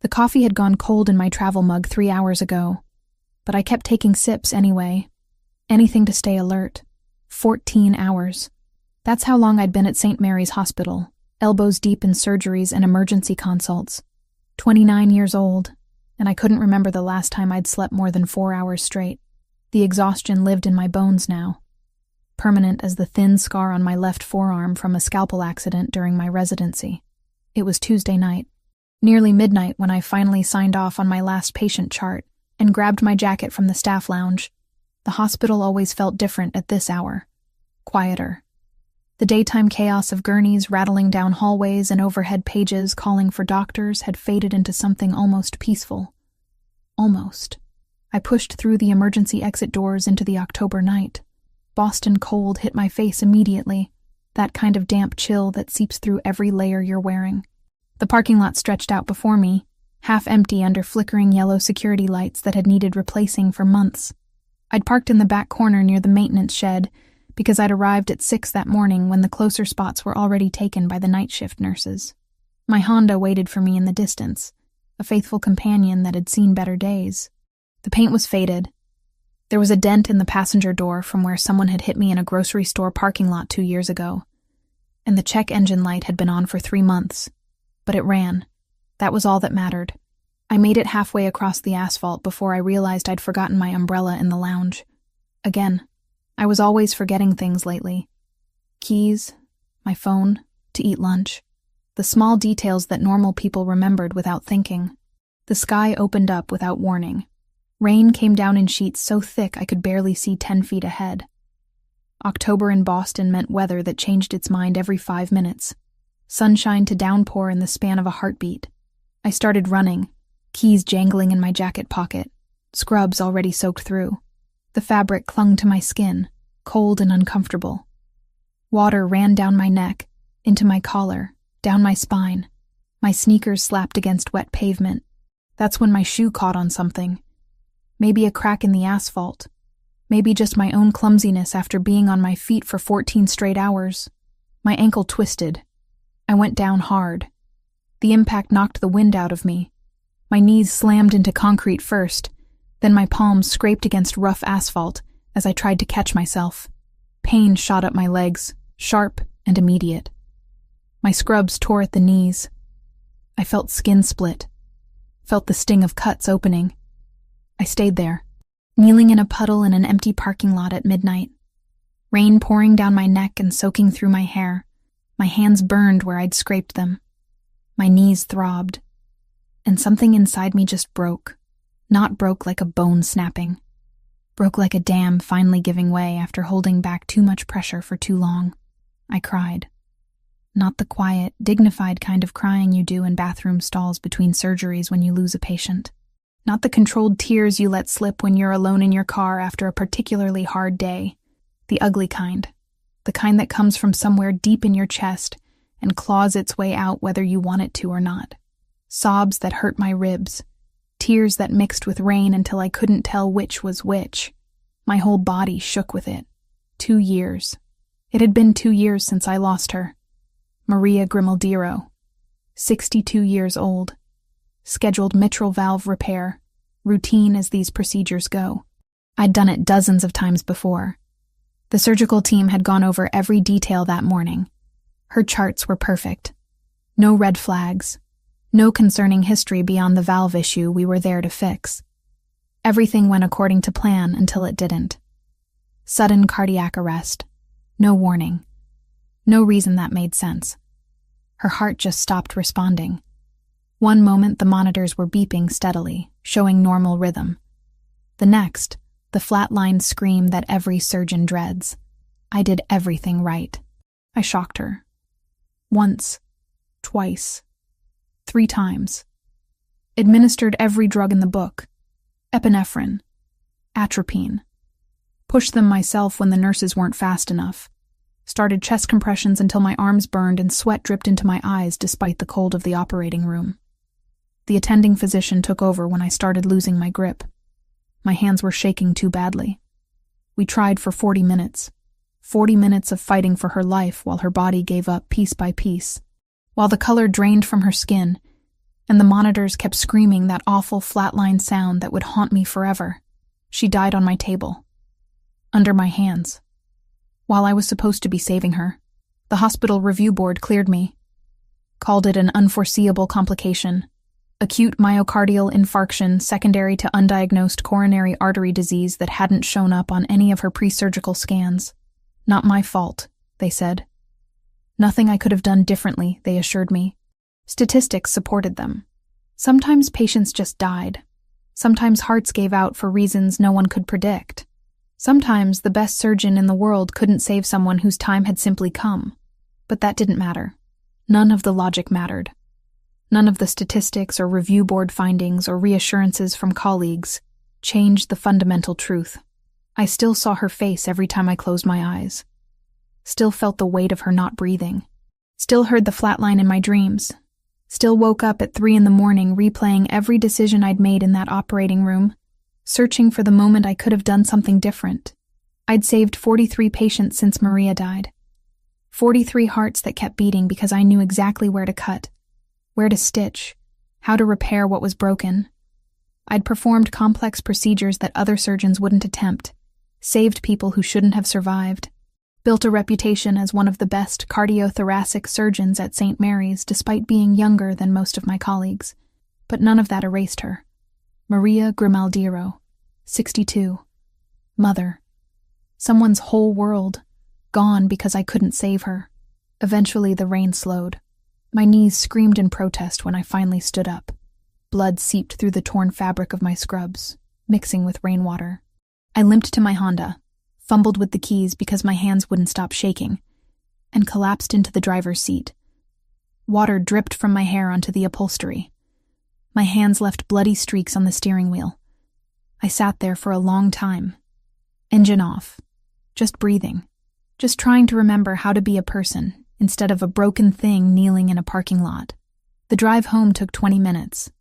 The coffee had gone cold in my travel mug 3 hours ago, but I kept taking sips anyway. Anything to stay alert. 14 hours. That's how long I'd been at St. Mary's Hospital, elbows deep in surgeries and emergency consults. 29 years old, and I couldn't remember the last time I'd slept more than 4 hours straight. The exhaustion lived in my bones now, permanent as the thin scar on my left forearm from a scalpel accident during my residency. It was Tuesday night, nearly midnight, when I finally signed off on my last patient chart and grabbed my jacket from the staff lounge. The hospital always felt different at this hour. Quieter. The daytime chaos of gurneys rattling down hallways and overhead pages calling for doctors had faded into something almost peaceful. Almost. I pushed through the emergency exit doors into the October night. Boston cold hit my face immediately, that kind of damp chill that seeps through every layer you're wearing. The parking lot stretched out before me, half empty under flickering yellow security lights that had needed replacing for months. I'd parked in the back corner near the maintenance shed because I'd arrived at 6 that morning when the closer spots were already taken by the night shift nurses. My Honda waited for me in the distance, a faithful companion that had seen better days. The paint was faded. There was a dent in the passenger door from where someone had hit me in a grocery store parking lot 2 years ago. And the check engine light had been on for 3 months. But it ran. That was all that mattered. I made it halfway across the asphalt before I realized I'd forgotten my umbrella in the lounge. Again, I was always forgetting things lately. Keys, my phone, to eat lunch. The small details that normal people remembered without thinking. The sky opened up without warning. Rain came down in sheets so thick I could barely see 10 feet ahead. October in Boston meant weather that changed its mind every 5 minutes. Sunshine to downpour in the span of a heartbeat. I started running, keys jangling in my jacket pocket, scrubs already soaked through. The fabric clung to my skin, cold and uncomfortable. Water ran down my neck, into my collar, down my spine. My sneakers slapped against wet pavement. That's when my shoe caught on something. Maybe a crack in the asphalt. Maybe just my own clumsiness after being on my feet for 14 straight hours. My ankle twisted. I went down hard. The impact knocked the wind out of me. My knees slammed into concrete first, then my palms scraped against rough asphalt as I tried to catch myself. Pain shot up my legs, sharp and immediate. My scrubs tore at the knees. I felt skin split, felt the sting of cuts opening. I stayed there, kneeling in a puddle in an empty parking lot at midnight. Rain pouring down my neck and soaking through my hair. My hands burned where I'd scraped them. My knees throbbed. And something inside me just broke. Not broke like a bone snapping. Broke like a dam finally giving way after holding back too much pressure for too long. I cried. Not the quiet, dignified kind of crying you do in bathroom stalls between surgeries when you lose a patient. Not the controlled tears you let slip when you're alone in your car after a particularly hard day. The ugly kind. The kind that comes from somewhere deep in your chest and claws its way out whether you want it to or not. Sobs that hurt my ribs. Tears that mixed with rain until I couldn't tell which was which. My whole body shook with it. 2 years. It had been 2 years since I lost her. Maria Grimaldiro. 62 years old. Scheduled mitral valve repair. Routine as these procedures go. I'd done it dozens of times before. The surgical team had gone over every detail that morning. Her charts were perfect. No red flags. No concerning history beyond the valve issue we were there to fix. Everything went according to plan until it didn't. Sudden cardiac arrest. No warning. No reason that made sense. Her heart just stopped responding. One moment the monitors were beeping steadily, showing normal rhythm. The next, the flatlined scream that every surgeon dreads. I did everything right. I shocked her. Once. Twice. 3 times. Administered every drug in the book. Epinephrine. Atropine. Pushed them myself when the nurses weren't fast enough. Started chest compressions until my arms burned and sweat dripped into my eyes despite the cold of the operating room. The attending physician took over when I started losing my grip. My hands were shaking too badly. We tried for 40 minutes. 40 minutes of fighting for her life while her body gave up piece by piece. While the color drained from her skin, and the monitors kept screaming that awful flatline sound that would haunt me forever. She died on my table, under my hands. While I was supposed to be saving her, the hospital review board cleared me, called it an unforeseeable complication, acute myocardial infarction secondary to undiagnosed coronary artery disease that hadn't shown up on any of her pre-surgical scans. Not my fault, they said. Nothing I could have done differently, they assured me. Statistics supported them. Sometimes patients just died. Sometimes hearts gave out for reasons no one could predict. Sometimes the best surgeon in the world couldn't save someone whose time had simply come. But that didn't matter. None of the logic mattered. None of the statistics or review board findings or reassurances from colleagues changed the fundamental truth. I still saw her face every time I closed my eyes. Still felt the weight of her not breathing. Still heard the flatline in my dreams. Still woke up at 3 a.m. replaying every decision I'd made in that operating room, searching for the moment I could have done something different. I'd saved 43 patients since Maria died. 43 hearts that kept beating because I knew exactly where to cut, where to stitch, how to repair what was broken. I'd performed complex procedures that other surgeons wouldn't attempt, saved people who shouldn't have survived, built a reputation as one of the best cardiothoracic surgeons at St. Mary's despite being younger than most of my colleagues. But none of that erased her. Maria Grimaldiro, 62. Mother. Someone's whole world, gone because I couldn't save her. Eventually the rain slowed. My knees screamed in protest when I finally stood up. Blood seeped through the torn fabric of my scrubs, mixing with rainwater. I limped to my Honda, fumbled with the keys because my hands wouldn't stop shaking, and collapsed into the driver's seat. Water dripped from my hair onto the upholstery. My hands left bloody streaks on the steering wheel. I sat there for a long time. Engine off. Just breathing. Just trying to remember how to be a person instead of a broken thing kneeling in a parking lot. The drive home took 20 minutes.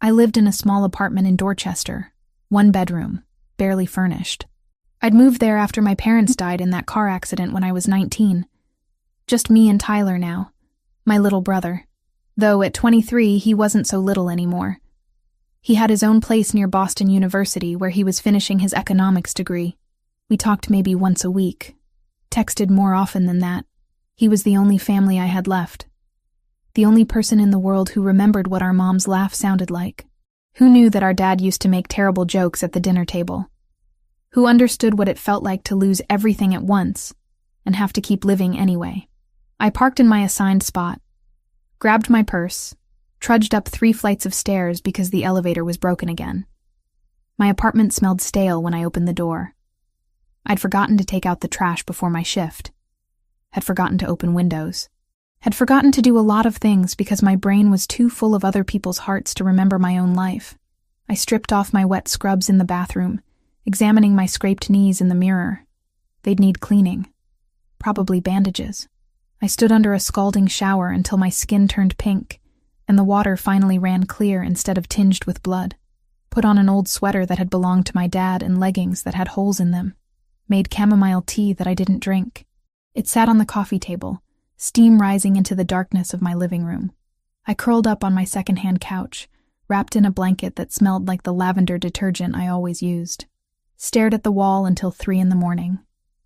I lived in a small apartment in Dorchester, 1 bedroom, barely furnished. I'd moved there after my parents died in that car accident when I was 19. Just me and Tyler now, my little brother. Though at 23, he wasn't so little anymore. He had his own place near Boston University where he was finishing his economics degree. We talked maybe once a week, texted more often than that. He was the only family I had left. The only person in the world who remembered what our mom's laugh sounded like. Who knew that our dad used to make terrible jokes at the dinner table. Who understood what it felt like to lose everything at once and have to keep living anyway. I parked in my assigned spot, grabbed my purse, trudged up 3 flights of stairs because the elevator was broken again. My apartment smelled stale when I opened the door. I'd forgotten to take out the trash before my shift. Had forgotten to open windows. Had forgotten to do a lot of things because my brain was too full of other people's hearts to remember my own life. I stripped off my wet scrubs in the bathroom, examining my scraped knees in the mirror. They'd need cleaning. Probably bandages. I stood under a scalding shower until my skin turned pink, and the water finally ran clear instead of tinged with blood. Put on an old sweater that had belonged to my dad and leggings that had holes in them. Made chamomile tea that I didn't drink. It sat on the coffee table, steam rising into the darkness of my living room. I curled up on my secondhand couch, wrapped in a blanket that smelled like the lavender detergent I always used. Stared at the wall until 3 a.m.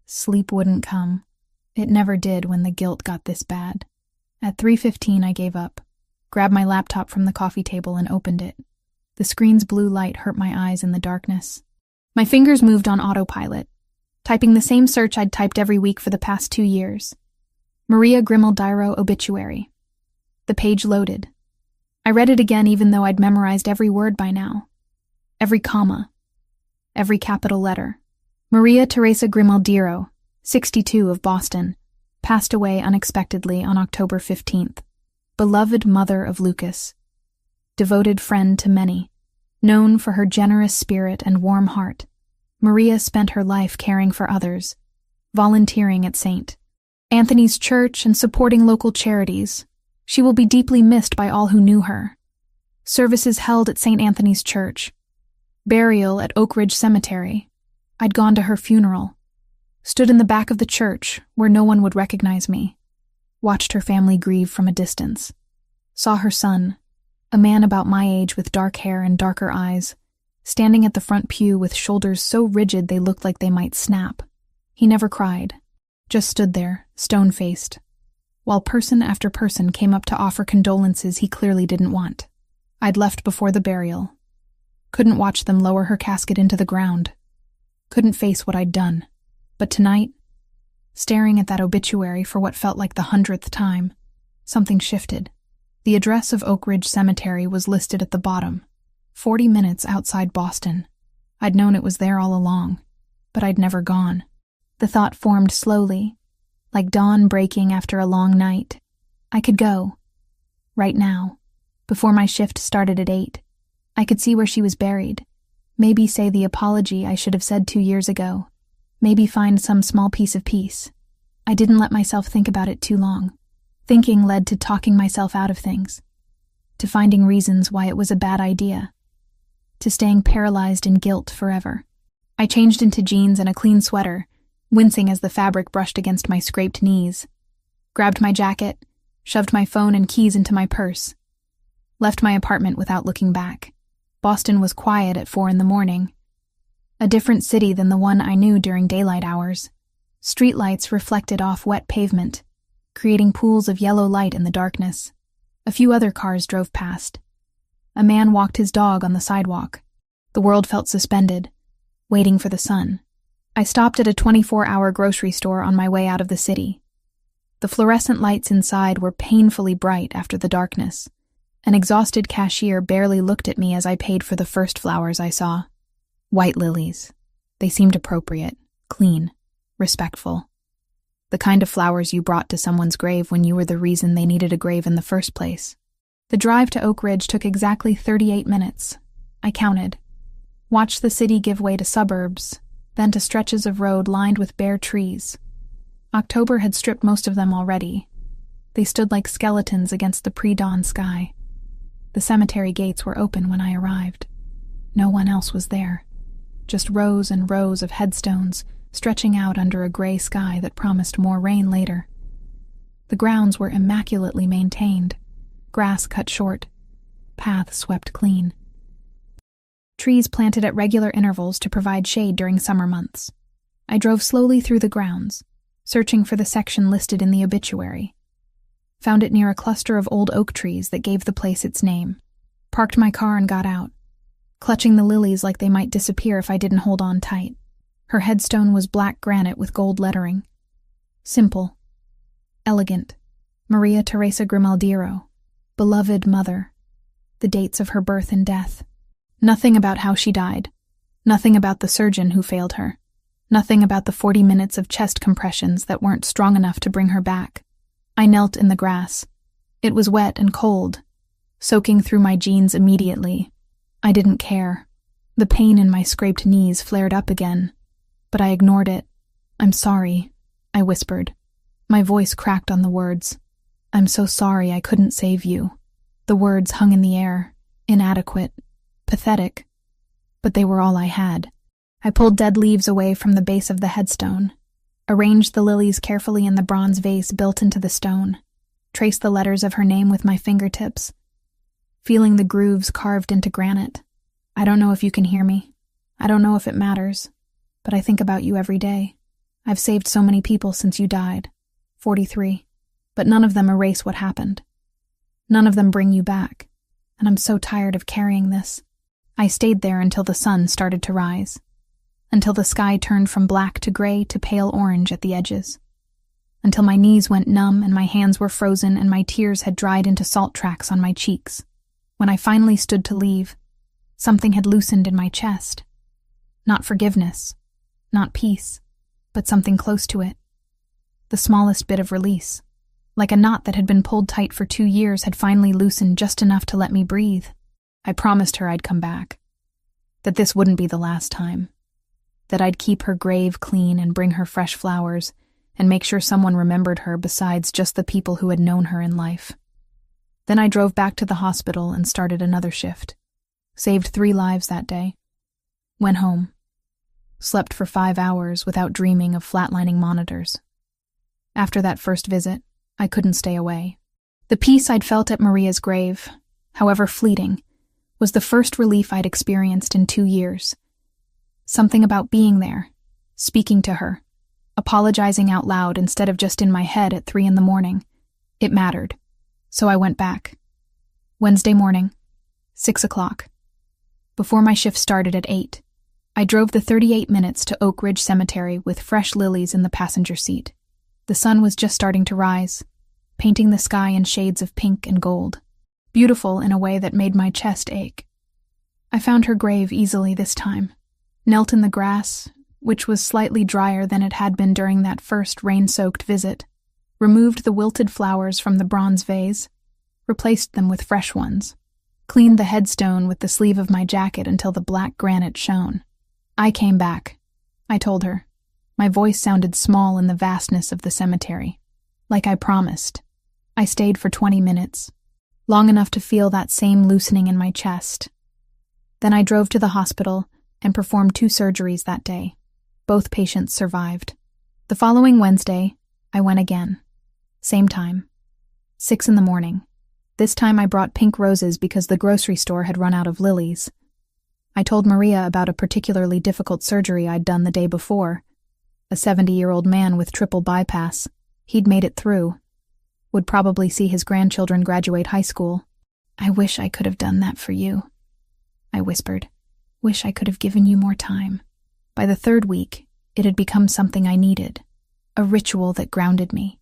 Sleep wouldn't come. It never did when the guilt got this bad. At 3:15 I gave up, grabbed my laptop from the coffee table and opened it. The screen's blue light hurt my eyes in the darkness. My fingers moved on autopilot, typing the same search I'd typed every week for the past 2 years. Maria Grimaldiro obituary. The page loaded. I read it again even though I'd memorized every word by now. Every comma. Every capital letter. Maria Teresa Grimaldiro, 62 of Boston, passed away unexpectedly on October 15th. Beloved mother of Lucas. Devoted friend to many. Known for her generous spirit and warm heart. Maria spent her life caring for others, volunteering at St. Anthony's Church and supporting local charities. She will be deeply missed by all who knew her. Services held at St. Anthony's Church. Burial at Oak Ridge Cemetery. I'd gone to her funeral. Stood in the back of the church where no one would recognize me. Watched her family grieve from a distance. Saw her son, A man about my age with dark hair and darker eyes, standing at the front pew with shoulders so rigid they looked like they might snap. He never cried, just stood there, stone-faced, while person after person came up to offer condolences he clearly didn't want. I'd left before the burial. Couldn't watch them lower her casket into the ground. Couldn't face what I'd done. But tonight, staring at that obituary for what felt like the 100th time, something shifted. The address of Oak Ridge Cemetery was listed at the bottom, 40 minutes outside Boston. I'd known it was there all along, but I'd never gone. The thought formed slowly, like dawn breaking after a long night. I could go. Right now. Before my shift started at 8. I could see where she was buried. Maybe say the apology I should have said 2 years ago. Maybe find some small piece of peace. I didn't let myself think about it too long. Thinking led to talking myself out of things. To finding reasons why it was a bad idea. To staying paralyzed in guilt forever. I changed into jeans and a clean sweater, wincing as the fabric brushed against my scraped knees. Grabbed my jacket, shoved my phone and keys into my purse. Left my apartment without looking back. Boston was quiet at 4 a.m. A different city than the one I knew during daylight hours. Streetlights reflected off wet pavement, creating pools of yellow light in the darkness. A few other cars drove past. A man walked his dog on the sidewalk. The world felt suspended, waiting for the sun. I stopped at a 24-hour grocery store on my way out of the city. The fluorescent lights inside were painfully bright after the darkness. An exhausted cashier barely looked at me as I paid for the first flowers I saw. White lilies. They seemed appropriate, clean, respectful. The kind of flowers you brought to someone's grave when you were the reason they needed a grave in the first place. The drive to Oak Ridge took exactly 38 minutes. I counted. Watched the city give way to suburbs, then to stretches of road lined with bare trees. October had stripped most of them already. They stood like skeletons against the pre-dawn sky. The cemetery gates were open when I arrived. No one else was there. Just rows and rows of headstones stretching out under a gray sky that promised more rain later. The grounds were immaculately maintained. Grass cut short. Paths swept clean. Trees planted at regular intervals to provide shade during summer months. I drove slowly through the grounds, searching for the section listed in the obituary. Found it near a cluster of old oak trees that gave the place its name. Parked my car and got out, clutching the lilies like they might disappear if I didn't hold on tight. Her headstone was black granite with gold lettering. Simple. Elegant. Maria Teresa Grimaldiro. Beloved mother. The dates of her birth and death. Nothing about how she died. Nothing about the surgeon who failed her. Nothing about the 40 minutes of chest compressions that weren't strong enough to bring her back. I knelt in the grass. It was wet and cold, soaking through my jeans immediately. I didn't care. The pain in my scraped knees flared up again, but I ignored it. "I'm sorry," I whispered. My voice cracked on the words. "I'm so sorry I couldn't save you." The words hung in the air, inadequate, pathetic, but they were all I had. I pulled dead leaves away from the base of the headstone, arranged the lilies carefully in the bronze vase built into the stone, traced the letters of her name with my fingertips, feeling the grooves carved into granite. I don't know if you can hear me. I don't know if it matters, but I think about you every day. I've saved so many people since you died, 43, but none of them erase what happened. None of them bring you back, and I'm so tired of carrying this. I stayed there until the sun started to rise, until the sky turned from black to gray to pale orange at the edges, until my knees went numb and my hands were frozen and my tears had dried into salt tracks on my cheeks. When I finally stood to leave, something had loosened in my chest. Not forgiveness, not peace, but something close to it. The smallest bit of release, like a knot that had been pulled tight for 2 years had finally loosened just enough to let me breathe. I promised her I'd come back, that this wouldn't be the last time, that I'd keep her grave clean and bring her fresh flowers and make sure someone remembered her besides just the people who had known her in life. Then I drove back to the hospital and started another shift. Saved 3 lives that day. Went home. Slept for 5 hours without dreaming of flatlining monitors. After that first visit, I couldn't stay away. The peace I'd felt at Maria's grave, however fleeting, was the first relief I'd experienced in 2 years. Something about being there, speaking to her, apologizing out loud instead of just in my head at 3 a.m. It mattered. So I went back. Wednesday morning, 6 o'clock. Before my shift started at 8, I drove the 38 minutes to Oak Ridge Cemetery with fresh lilies in the passenger seat. The sun was just starting to rise, painting the sky in shades of pink and gold, beautiful in a way that made my chest ache. I found her grave easily this time, knelt in the grass, which was slightly drier than it had been during that first rain-soaked visit, removed the wilted flowers from the bronze vase, replaced them with fresh ones, cleaned the headstone with the sleeve of my jacket until the black granite shone. I came back, I told her. My voice sounded small in the vastness of the cemetery. Like I promised. I stayed for 20 minutes, long enough to feel that same loosening in my chest. Then I drove to the hospital and performed 2 surgeries that day. Both patients survived. The following Wednesday, I went again. Same time. 6 a.m. This time I brought pink roses because the grocery store had run out of lilies. I told Maria about a particularly difficult surgery I'd done the day before. A 70-year-old man with triple bypass. He'd made it through. Would probably see his grandchildren graduate high school. I wish I could have done that for you, I whispered. Wish I could have given you more time. By the 3rd week, it had become something I needed. A ritual that grounded me.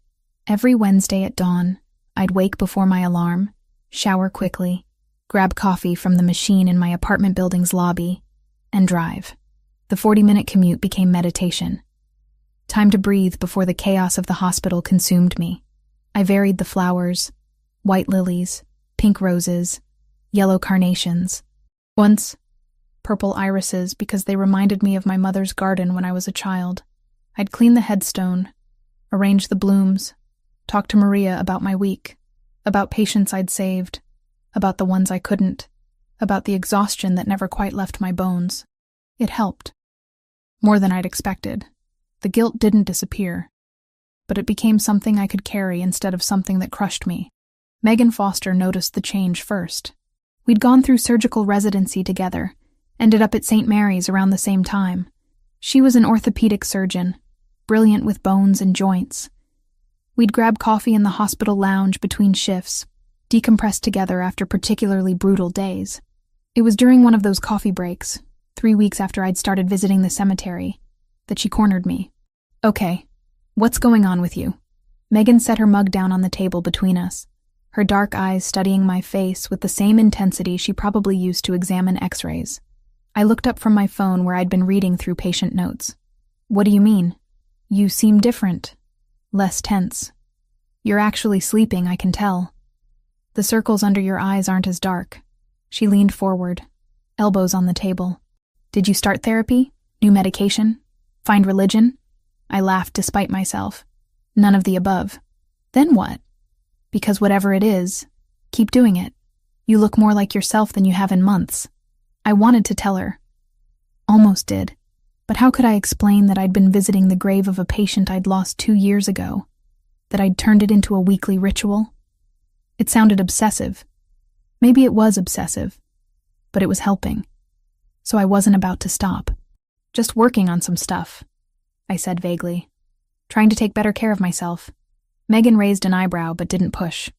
Every Wednesday at dawn, I'd wake before my alarm, shower quickly, grab coffee from the machine in my apartment building's lobby, and drive. The 40-minute commute became meditation. Time to breathe before the chaos of the hospital consumed me. I varied the flowers, white lilies, pink roses, yellow carnations. Once, purple irises because they reminded me of my mother's garden when I was a child. I'd clean the headstone, arrange the blooms, talk to Maria about my week, about patients I'd saved, about the ones I couldn't, about the exhaustion that never quite left my bones. It helped. More than I'd expected. The guilt didn't disappear, but it became something I could carry instead of something that crushed me. Megan Foster noticed the change first. We'd gone through surgical residency together, ended up at St. Mary's around the same time. She was an orthopedic surgeon, brilliant with bones and joints. We'd grab coffee in the hospital lounge between shifts, decompress together after particularly brutal days. It was during one of those coffee breaks, 3 weeks after I'd started visiting the cemetery, that she cornered me. Okay, what's going on with you? Megan set her mug down on the table between us, her dark eyes studying my face with the same intensity she probably used to examine x-rays. I looked up from my phone where I'd been reading through patient notes. What do you mean? You seem different. Less tense. You're actually sleeping, I can tell. The circles under your eyes aren't as dark. She leaned forward, elbows on the table. Did you start therapy? New medication? Find religion? I laughed despite myself. None of the above. Then what? Because whatever it is, keep doing it. You look more like yourself than you have in months. I wanted to tell her. Almost did. But how could I explain that I'd been visiting the grave of a patient I'd lost 2 years ago? That I'd turned it into a weekly ritual? It sounded obsessive. Maybe it was obsessive, but it was helping. So I wasn't about to stop. Just working on some stuff, I said vaguely. Trying to take better care of myself. Megan raised an eyebrow but didn't push.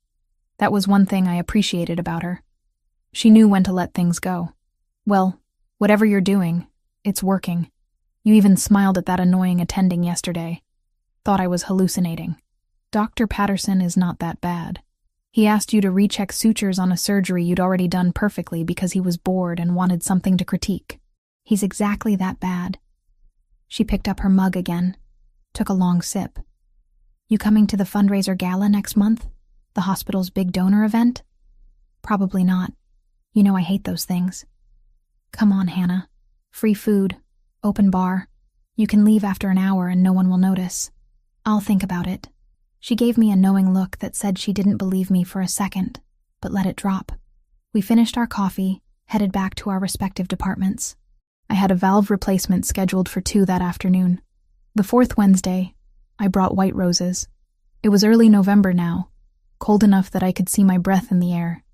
That was one thing I appreciated about her. She knew when to let things go. Well, whatever you're doing, it's working. You even smiled at that annoying attending yesterday. Thought I was hallucinating. Dr. Patterson is not that bad. He asked you to recheck sutures on a surgery you'd already done perfectly because he was bored and wanted something to critique. He's exactly that bad. She picked up her mug again, took a long sip. You coming to the fundraiser gala next month? The hospital's big donor event? Probably not. You know I hate those things. Come on, Hannah. Free food. Open bar. You can leave after an hour and no one will notice. I'll think about it. She gave me a knowing look that said she didn't believe me for a second, but let it drop. We finished our coffee, headed back to our respective departments. I had a valve replacement scheduled for 2 that afternoon. The 4th Wednesday, I brought white roses. It was early November now, cold enough that I could see my breath in the air.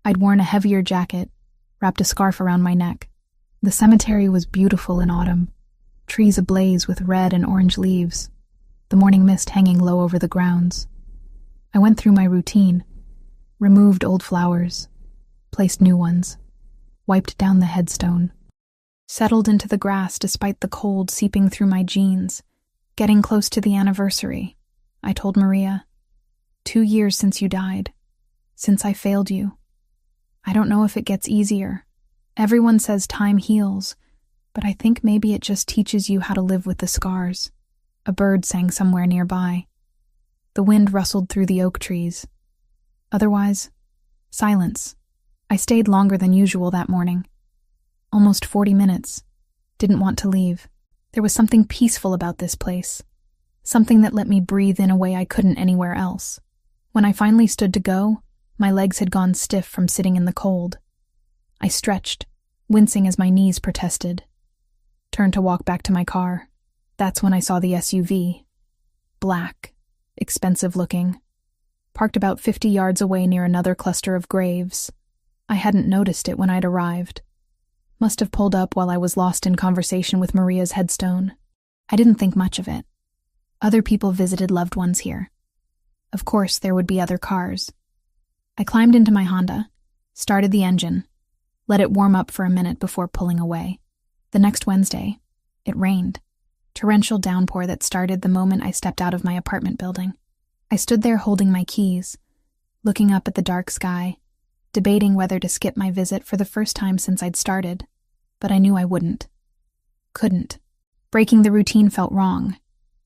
I'd worn a heavier jacket, wrapped a scarf around my neck. The cemetery was beautiful in autumn, trees ablaze with red and orange leaves, the morning mist hanging low over the grounds. I went through my routine, removed old flowers, placed new ones, wiped down the headstone, settled into the grass despite the cold seeping through my jeans. Getting close to the anniversary, I told Maria, 2 years since you died, since I failed you. I don't know if it gets easier. Everyone says time heals, but I think maybe it just teaches you how to live with the scars. A bird sang somewhere nearby. The wind rustled through the oak trees. Otherwise, silence. I stayed longer than usual that morning. Almost 40 minutes. Didn't want to leave. There was something peaceful about this place. Something that let me breathe in a way I couldn't anywhere else. When I finally stood to go, my legs had gone stiff from sitting in the cold. I stretched, wincing as my knees protested. Turned to walk back to my car. That's when I saw the SUV. Black, expensive looking. Parked about 50 yards away near another cluster of graves. I hadn't noticed it when I'd arrived. Must have pulled up while I was lost in conversation with Maria's headstone. I didn't think much of it. Other people visited loved ones here. Of course, there would be other cars. I climbed into my Honda, started the engine, let it warm up for a minute before pulling away. The next Wednesday, it rained. Torrential downpour that started the moment I stepped out of my apartment building. I stood there holding my keys, looking up at the dark sky, debating whether to skip my visit for the first time since I'd started, but I knew I wouldn't. Couldn't. Breaking the routine felt wrong,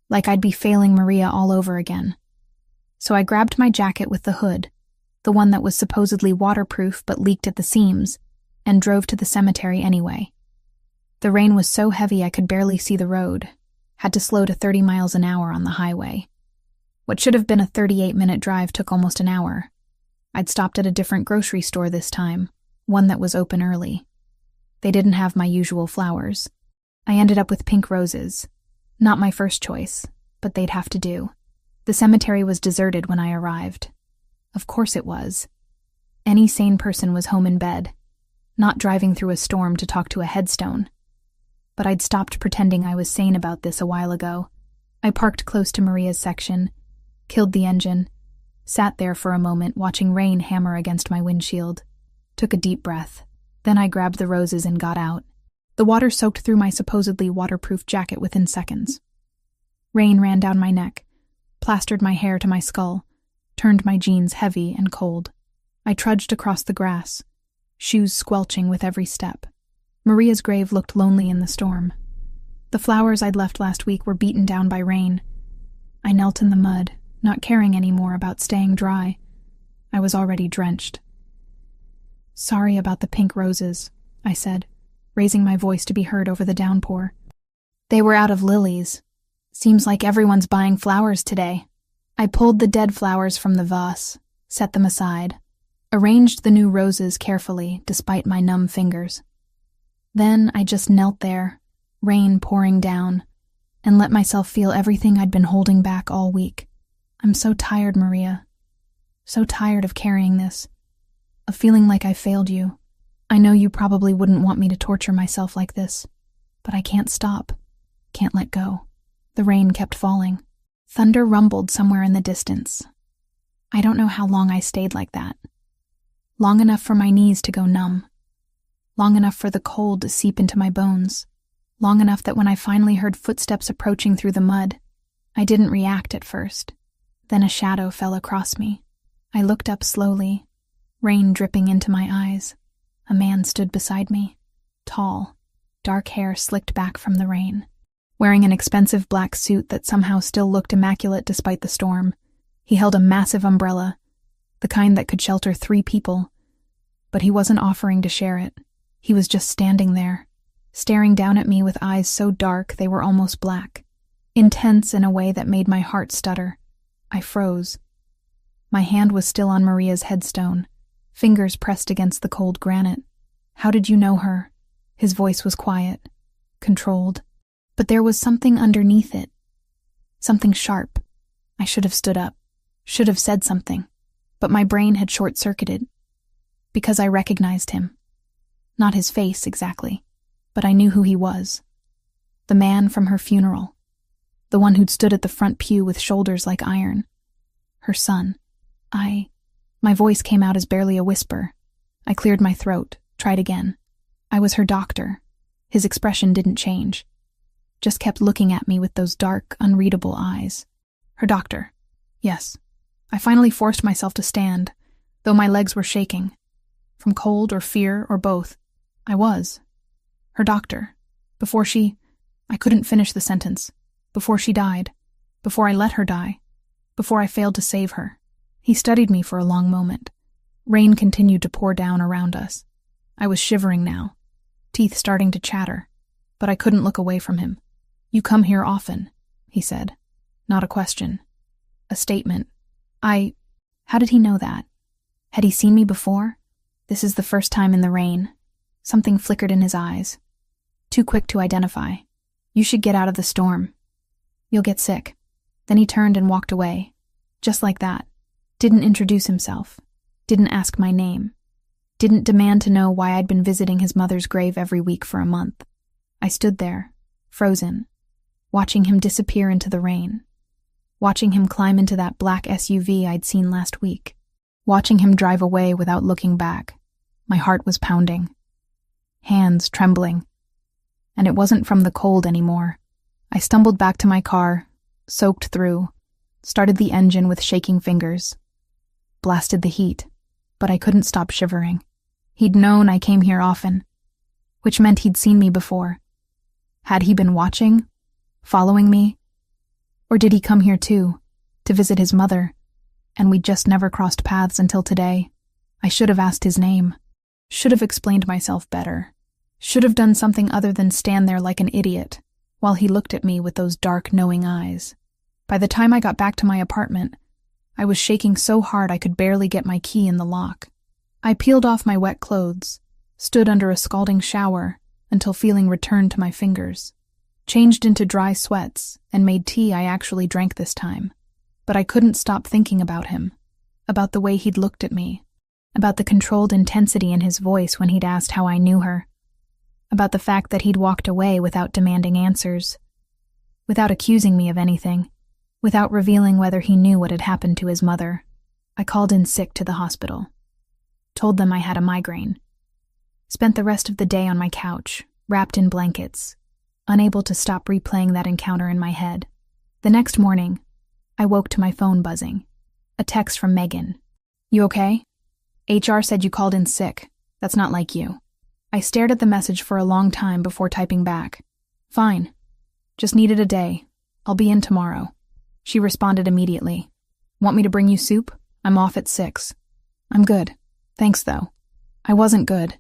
like I'd be failing Maria all over again. So I grabbed my jacket with the hood, the one that was supposedly waterproof but leaked at the seams, and drove to the cemetery anyway. The rain was so heavy I could barely see the road, had to slow to 30 miles an hour on the highway. What should have been a 38-minute drive took almost an hour. I'd stopped at a different grocery store this time, one that was open early. They didn't have my usual flowers. I ended up with pink roses. Not my first choice, but they'd have to do. The cemetery was deserted when I arrived. Of course it was. Any sane person was home in bed, not driving through a storm to talk to a headstone. But I'd stopped pretending I was sane about this a while ago. I parked close to Maria's section, killed the engine, sat there for a moment watching rain hammer against my windshield, took a deep breath. Then I grabbed the roses and got out. The water soaked through my supposedly waterproof jacket within seconds. Rain ran down my neck, plastered my hair to my skull, turned my jeans heavy and cold. I trudged across the grass, shoes squelching with every step. Maria's grave looked lonely in the storm. The flowers I'd left last week were beaten down by rain. I knelt in the mud, not caring anymore about staying dry. I was already drenched. "Sorry about the pink roses," I said, raising my voice to be heard over the downpour. "They were out of lilies. Seems like everyone's buying flowers today." I pulled the dead flowers from the vase, set them aside, arranged the new roses carefully despite my numb fingers. Then I just knelt there, rain pouring down, and let myself feel everything I'd been holding back all week. I'm so tired, Maria. So tired of carrying this, of feeling like I failed you. I know you probably wouldn't want me to torture myself like this, but I can't stop, can't let go. The rain kept falling. Thunder rumbled somewhere in the distance. I don't know how long I stayed like that. Long enough for my knees to go numb. Long enough for the cold to seep into my bones. Long enough that when I finally heard footsteps approaching through the mud, I didn't react at first. Then a shadow fell across me. I looked up slowly, rain dripping into my eyes. A man stood beside me, tall, dark hair slicked back from the rain. Wearing an expensive black suit that somehow still looked immaculate despite the storm, he held a massive umbrella, the kind that could shelter 3 people. But he wasn't offering to share it. He was just standing there, staring down at me with eyes so dark they were almost black, intense in a way that made my heart stutter. I froze. My hand was still on Maria's headstone, fingers pressed against the cold granite. "How did you know her?" His voice was quiet, controlled, but there was something underneath it. Something sharp. I should have stood up, should have said something, but my brain had short-circuited. Because I recognized him. Not his face, exactly, but I knew who he was. The man from her funeral. The one who'd stood at the front pew with shoulders like iron. Her son. My voice came out as barely a whisper. I cleared my throat, tried again. I was her doctor. His expression didn't change. Just kept looking at me with those dark, unreadable eyes. Her doctor. Yes. I finally forced myself to stand, though my legs were shaking. From cold or fear or both. I was. Her doctor. Before I couldn't finish the sentence. Before she died. Before I let her die. Before I failed to save her. He studied me for a long moment. Rain continued to pour down around us. I was shivering now, teeth starting to chatter, but I couldn't look away from him. You come here often, he said. Not a question. A statement. How did he know that? Had he seen me before? This is the first time in the rain. Something flickered in his eyes. Too quick to identify. You should get out of the storm. You'll get sick. Then he turned and walked away. Just like that. Didn't introduce himself. Didn't ask my name. Didn't demand to know why I'd been visiting his mother's grave every week for a month. I stood there, frozen, watching him disappear into the rain. Watching him climb into that black SUV I'd seen last week. Watching him drive away without looking back. My heart was pounding. Hands trembling. And it wasn't from the cold anymore. I stumbled back to my car, soaked through, started the engine with shaking fingers. Blasted the heat, but I couldn't stop shivering. He'd known I came here often, which meant he'd seen me before. Had he been watching? Following me? Or did he come here too, to visit his mother, and we'd just never crossed paths until today? I should have asked his name. Should have explained myself better. Should have done something other than stand there like an idiot, while he looked at me with those dark, knowing eyes. By the time I got back to my apartment, I was shaking so hard I could barely get my key in the lock. I peeled off my wet clothes, stood under a scalding shower until feeling returned to my fingers, changed into dry sweats, and made tea I actually drank this time. But I couldn't stop thinking about him, about the way he'd looked at me, about the controlled intensity in his voice when he'd asked how I knew her, about the fact that he'd walked away without demanding answers, without accusing me of anything, without revealing whether he knew what had happened to his mother. I called in sick to the hospital. Told them I had a migraine. Spent the rest of the day on my couch, wrapped in blankets, unable to stop replaying that encounter in my head. The next morning, I woke to my phone buzzing. A text from Megan. You okay? HR said you called in sick. That's not like you. I stared at the message for a long time before typing back. Fine. Just needed a day. I'll be in tomorrow. She responded immediately. Want me to bring you soup? I'm off at 6. I'm good. Thanks, though. I wasn't good,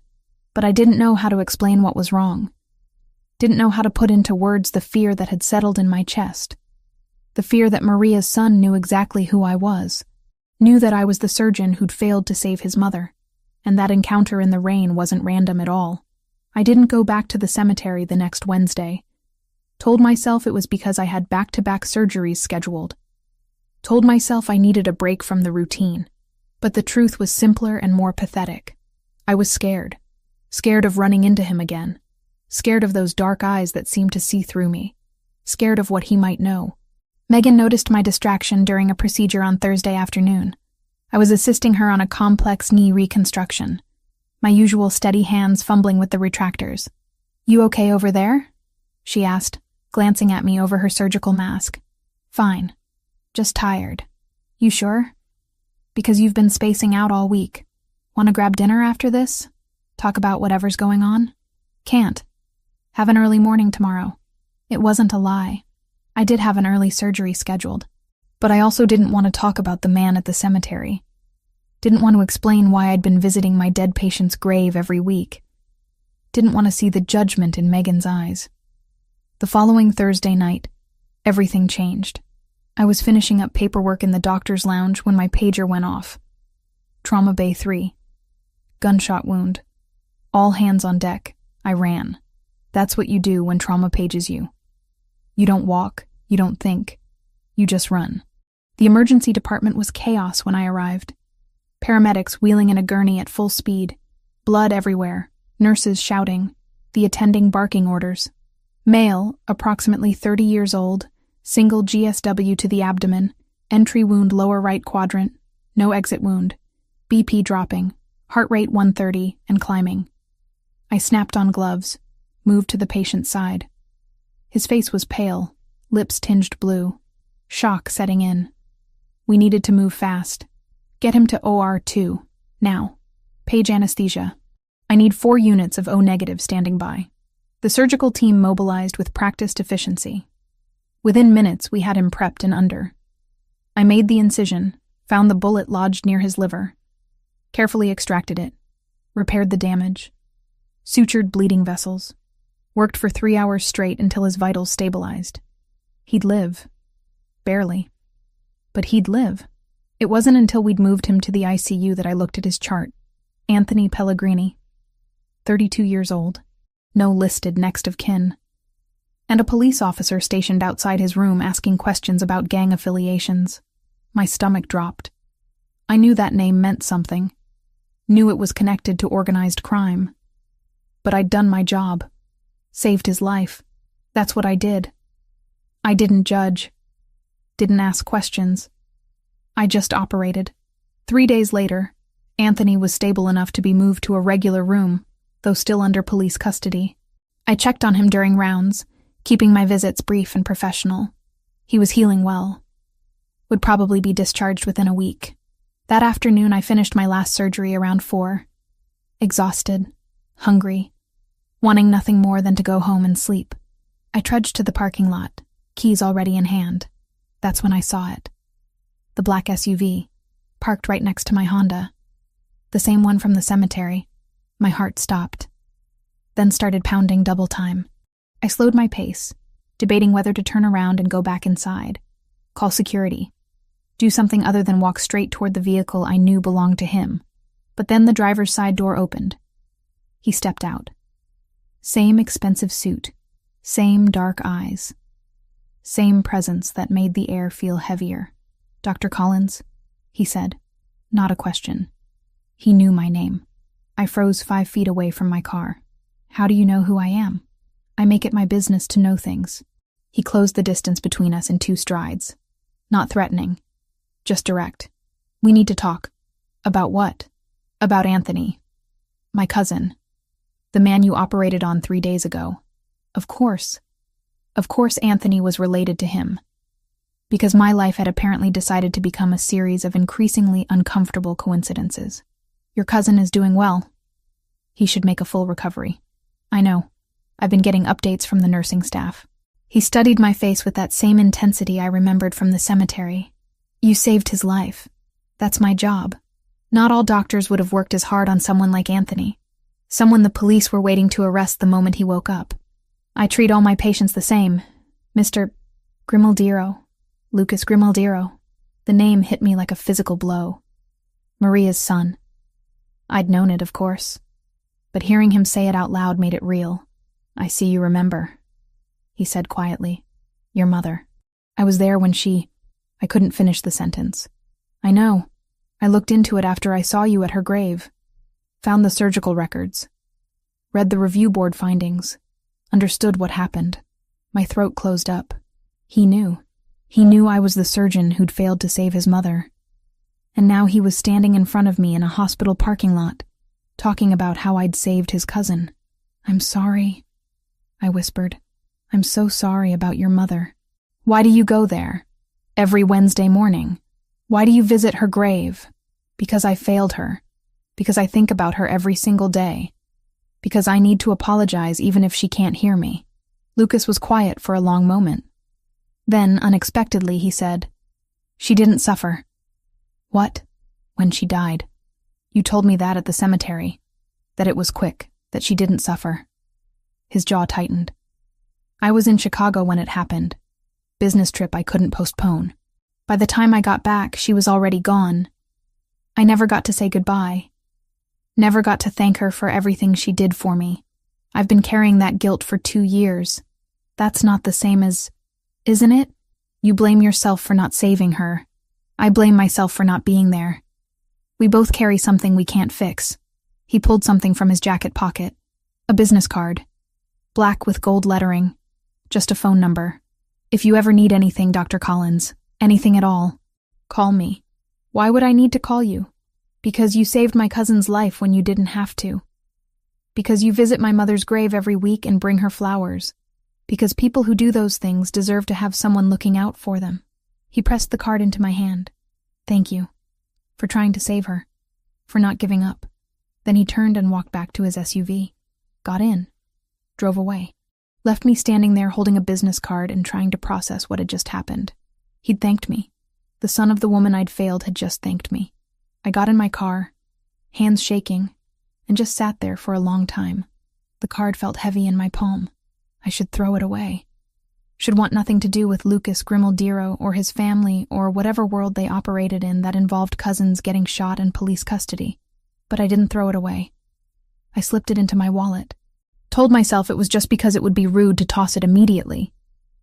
but I didn't know how to explain what was wrong. Didn't know how to put into words the fear that had settled in my chest. The fear that Maria's son knew exactly who I was, knew that I was the surgeon who'd failed to save his mother, and that encounter in the rain wasn't random at all. I didn't go back to the cemetery the next Wednesday. Told myself it was because I had back-to-back surgeries scheduled. Told myself I needed a break from the routine. But the truth was simpler and more pathetic. I was scared. Scared of running into him again. Scared of those dark eyes that seemed to see through me. Scared of what he might know. Megan noticed my distraction during a procedure on Thursday afternoon. I was assisting her on a complex knee reconstruction. My usual steady hands fumbling with the retractors. You okay over there? She asked, glancing at me over her surgical mask. Fine. Just tired. You sure? Because you've been spacing out all week. Want to grab dinner after this? Talk about whatever's going on? Can't. Have an early morning tomorrow. It wasn't a lie. I did have an early surgery scheduled. But I also didn't want to talk about the man at the cemetery. Didn't want to explain why I'd been visiting my dead patient's grave every week. Didn't want to see the judgment in Megan's eyes. The following Thursday night, everything changed. I was finishing up paperwork in the doctor's lounge when my pager went off. Trauma Bay 3. Gunshot wound. All hands on deck. I ran. That's what you do when trauma pages you. You don't walk, you don't think. You just run. The emergency department was chaos when I arrived. Paramedics wheeling in a gurney at full speed. Blood everywhere. Nurses shouting. The attending barking orders. Male, approximately 30 years old, single GSW to the abdomen, entry wound lower right quadrant, no exit wound, BP dropping, heart rate 130 and climbing. I snapped on gloves, moved to the patient's side. His face was pale, lips tinged blue, shock setting in. We needed to move fast. Get him to OR2, now. Page anesthesia. I need 4 units of O-negative standing by. The surgical team mobilized with practiced efficiency. Within minutes, we had him prepped and under. I made the incision, found the bullet lodged near his liver, carefully extracted it, repaired the damage, sutured bleeding vessels, worked for 3 hours straight until his vitals stabilized. He'd live. Barely. But he'd live. It wasn't until we'd moved him to the ICU that I looked at his chart. Anthony Pellegrini. 32 years old. No listed next of kin. And a police officer stationed outside his room asking questions about gang affiliations. My stomach dropped. I knew that name meant something. Knew it was connected to organized crime. But I'd done my job. Saved his life. That's what I did. I didn't judge. Didn't ask questions. I just operated. 3 days later, Anthony was stable enough to be moved to a regular room, though still under police custody. I checked on him during rounds, keeping my visits brief and professional. He was healing well. Would probably be discharged within a week. That afternoon I finished my last surgery around 4. Exhausted, hungry, wanting nothing more than to go home and sleep. I trudged to the parking lot, keys already in hand. That's when I saw it. The black SUV, parked right next to my Honda. The same one from the cemetery. My heart stopped. Then started pounding double time. I slowed my pace, debating whether to turn around and go back inside, call security, do something other than walk straight toward the vehicle I knew belonged to him. But then the driver's side door opened. He stepped out. Same expensive suit, same dark eyes, same presence that made the air feel heavier. "Dr. Collins," he said. Not a question. He knew my name. I froze 5 feet away from my car. "How do you know who I am?" "I make it my business to know things." He closed the distance between us in 2 strides. Not threatening. Just direct. "We need to talk." "About what?" "About Anthony. My cousin. The man you operated on 3 days ago." Of course. Of course Anthony was related to him. Because my life had apparently decided to become a series of increasingly uncomfortable coincidences. "Your cousin is doing well. He should make a full recovery." "I know. I've been getting updates from the nursing staff." He studied my face with that same intensity I remembered from the cemetery. "You saved his life. That's my job. Not all doctors would have worked as hard on someone like Anthony. Someone the police were waiting to arrest the moment he woke up. I treat all my patients the same. Mr. Grimaldiro. Lucas Grimaldiro." The name hit me like a physical blow. Maria's son. I'd known it, of course. But hearing him say it out loud made it real. "I see you remember," he said quietly. "Your mother. I was there when she—" I couldn't finish the sentence. "I know. I looked into it after I saw you at her grave. Found the surgical records. Read the review board findings. Understood what happened." My throat closed up. He knew. He knew I was the surgeon who'd failed to save his mother. And now he was standing in front of me in a hospital parking lot, talking about how I'd saved his cousin. "I'm sorry," I whispered. "I'm so sorry about your mother." "Why do you go there? Every Wednesday morning? Why do you visit her grave?" "Because I failed her. Because I think about her every single day. Because I need to apologize even if she can't hear me." Lucas was quiet for a long moment. Then, unexpectedly, he said, "She didn't suffer." "What?" "When she died. You told me that at the cemetery. That it was quick, that she didn't suffer." His jaw tightened. "I was in Chicago when it happened. Business trip I couldn't postpone. By the time I got back, she was already gone. I never got to say goodbye. Never got to thank her for everything she did for me. I've been carrying that guilt for 2 years. That's not the same as... Isn't it? You blame yourself for not saving her. I blame myself for not being there. We both carry something we can't fix. He pulled something from his jacket pocket. A business card. Black with gold lettering. Just a phone number. If you ever need anything, Dr. Collins, anything at all, call me. Why would I need to call you? Because you saved my cousin's life when you didn't have to. Because you visit my mother's grave every week and bring her flowers. Because people who do those things deserve to have someone looking out for them. He pressed the card into my hand. Thank you. For trying to save her. For not giving up. Then he turned and walked back to his SUV. Got in. Drove away. Left me standing there holding a business card and trying to process what had just happened. He'd thanked me. The son of the woman I'd failed had just thanked me. I got in my car, hands shaking, and just sat there for a long time. The card felt heavy in my palm. I should throw it away. Should want nothing to do with Lucas Grimaldiro or his family or whatever world they operated in that involved cousins getting shot in police custody. But I didn't throw it away. I slipped it into my wallet. Told myself it was just because it would be rude to toss it immediately.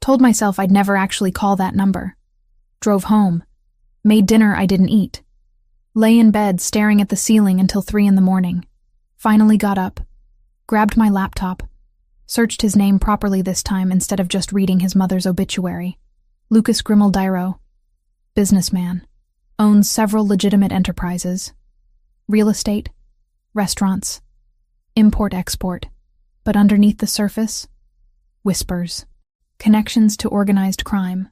Told myself I'd never actually call that number. Drove home. Made dinner I didn't eat. Lay in bed staring at the ceiling until 3 a.m. Finally got up. Grabbed my laptop. Searched his name properly this time instead of just reading his mother's obituary. Lucas Grimaldiro. Businessman. Owns several legitimate enterprises. Real estate. Restaurants. Import-export. But underneath the surface, whispers. Connections to organized crime.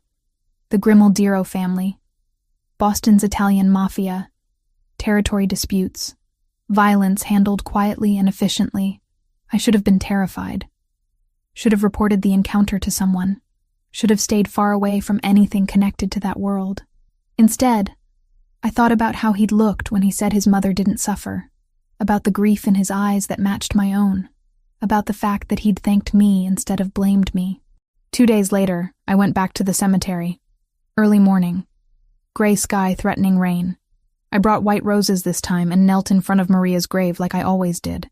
The Grimaldiro family. Boston's Italian mafia. Territory disputes. Violence handled quietly and efficiently. I should have been terrified. Should have reported the encounter to someone. Should have stayed far away from anything connected to that world. Instead, I thought about how he'd looked when he said his mother didn't suffer. About the grief in his eyes that matched my own. About the fact that he'd thanked me instead of blamed me. 2 days later, I went back to the cemetery. Early morning. Gray sky threatening rain. I brought white roses this time and knelt in front of Maria's grave like I always did.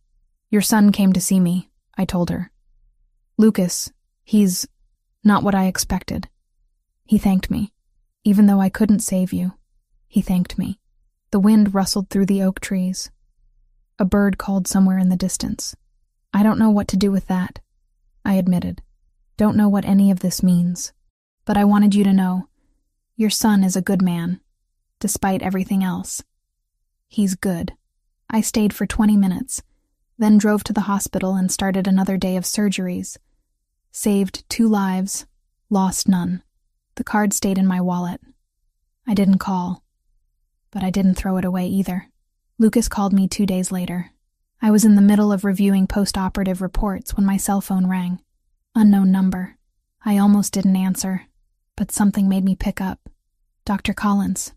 Your son came to see me, I told her. Lucas, he's not what I expected. He thanked me. Even though I couldn't save you, he thanked me. The wind rustled through the oak trees. A bird called somewhere in the distance. I don't know what to do with that, I admitted. Don't know what any of this means. But I wanted you to know, your son is a good man, despite everything else. He's good. I stayed for 20 minutes, then drove to the hospital and started another day of surgeries. Saved 2 lives, lost none. The card stayed in my wallet. I didn't call, but I didn't throw it away either. Lucas called me 2 days later. I was in the middle of reviewing post-operative reports when my cell phone rang. Unknown number. I almost didn't answer, but something made me pick up. Dr. Collins.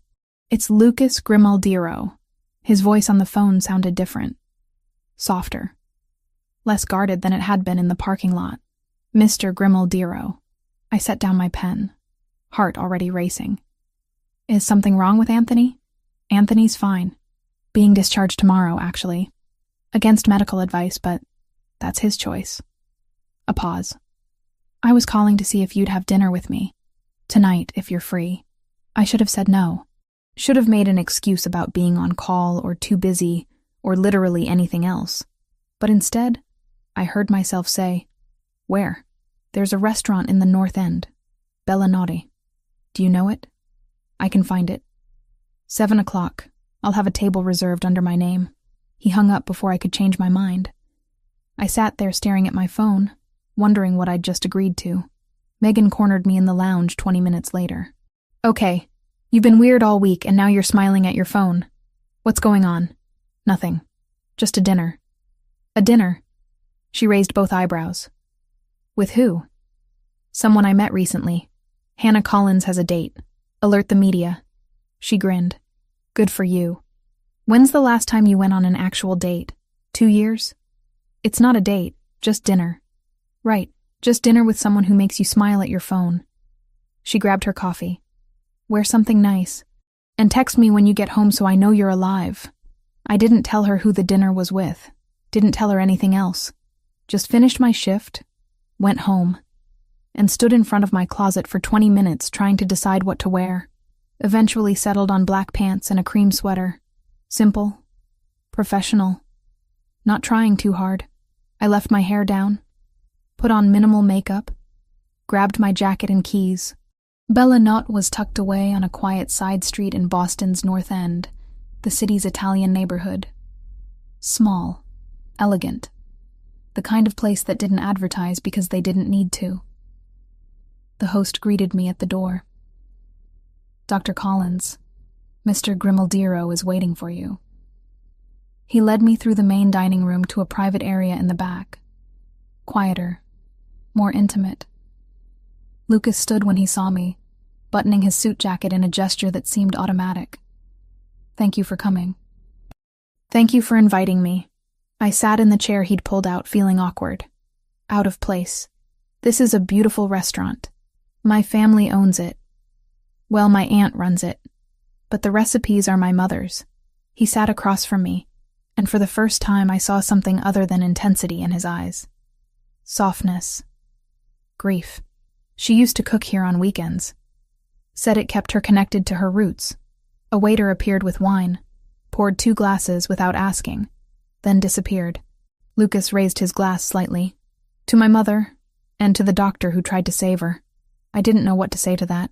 It's Lucas Grimaldiro. His voice on the phone sounded different. Softer. Less guarded than it had been in the parking lot. Mr. Grimaldiro. I set down my pen, heart already racing. Is something wrong with Anthony? Anthony's fine. Being discharged tomorrow, actually. Against medical advice, but that's his choice. A pause. I was calling to see if you'd have dinner with me. Tonight, if you're free. I should have said no. Should have made an excuse about being on call or too busy or literally anything else. But instead, I heard myself say, where? There's a restaurant in the North End. Bellinati. Do you know it? I can find it. 7 o'clock. I'll have a table reserved under my name. He hung up before I could change my mind. I sat there staring at my phone, wondering what I'd just agreed to. Megan cornered me in the lounge 20 minutes later. Okay, you've been weird all week and now you're smiling at your phone. What's going on? Nothing. Just a dinner. A dinner? She raised both eyebrows. With who? Someone I met recently. Hannah Collins has a date. Alert the media. She grinned. Good for you. When's the last time you went on an actual date? 2 years? It's not a date, just dinner. Right, just dinner with someone who makes you smile at your phone. She grabbed her coffee. Wear something nice. And text me when you get home so I know you're alive. I didn't tell her who the dinner was with. Didn't tell her anything else. Just finished my shift, went home, and stood in front of my closet for 20 minutes trying to decide what to wear. Eventually settled on black pants and a cream sweater. Simple, professional, not trying too hard. I left my hair down, put on minimal makeup, grabbed my jacket and keys. Bella Notte was tucked away on a quiet side street in Boston's North End, the city's Italian neighborhood. Small, elegant, the kind of place that didn't advertise because they didn't need to. The host greeted me at the door. "Dr. Collins, Mr. Grimaldiro is waiting for you." He led me through the main dining room to a private area in the back. Quieter, more intimate. Lucas stood when he saw me, buttoning his suit jacket in a gesture that seemed automatic. "Thank you for coming." "Thank you for inviting me." I sat in the chair he'd pulled out, feeling awkward. Out of place. "This is a beautiful restaurant. My family owns it. Well, my aunt runs it. But the recipes are my mother's." He sat across from me, and for the first time I saw something other than intensity in his eyes. Softness. Grief. She used to cook here on weekends. Said it kept her connected to her roots. A waiter appeared with wine, poured 2 glasses without asking, then disappeared. Lucas raised his glass slightly. "To my mother, and to the doctor who tried to save her." I didn't know what to say to that,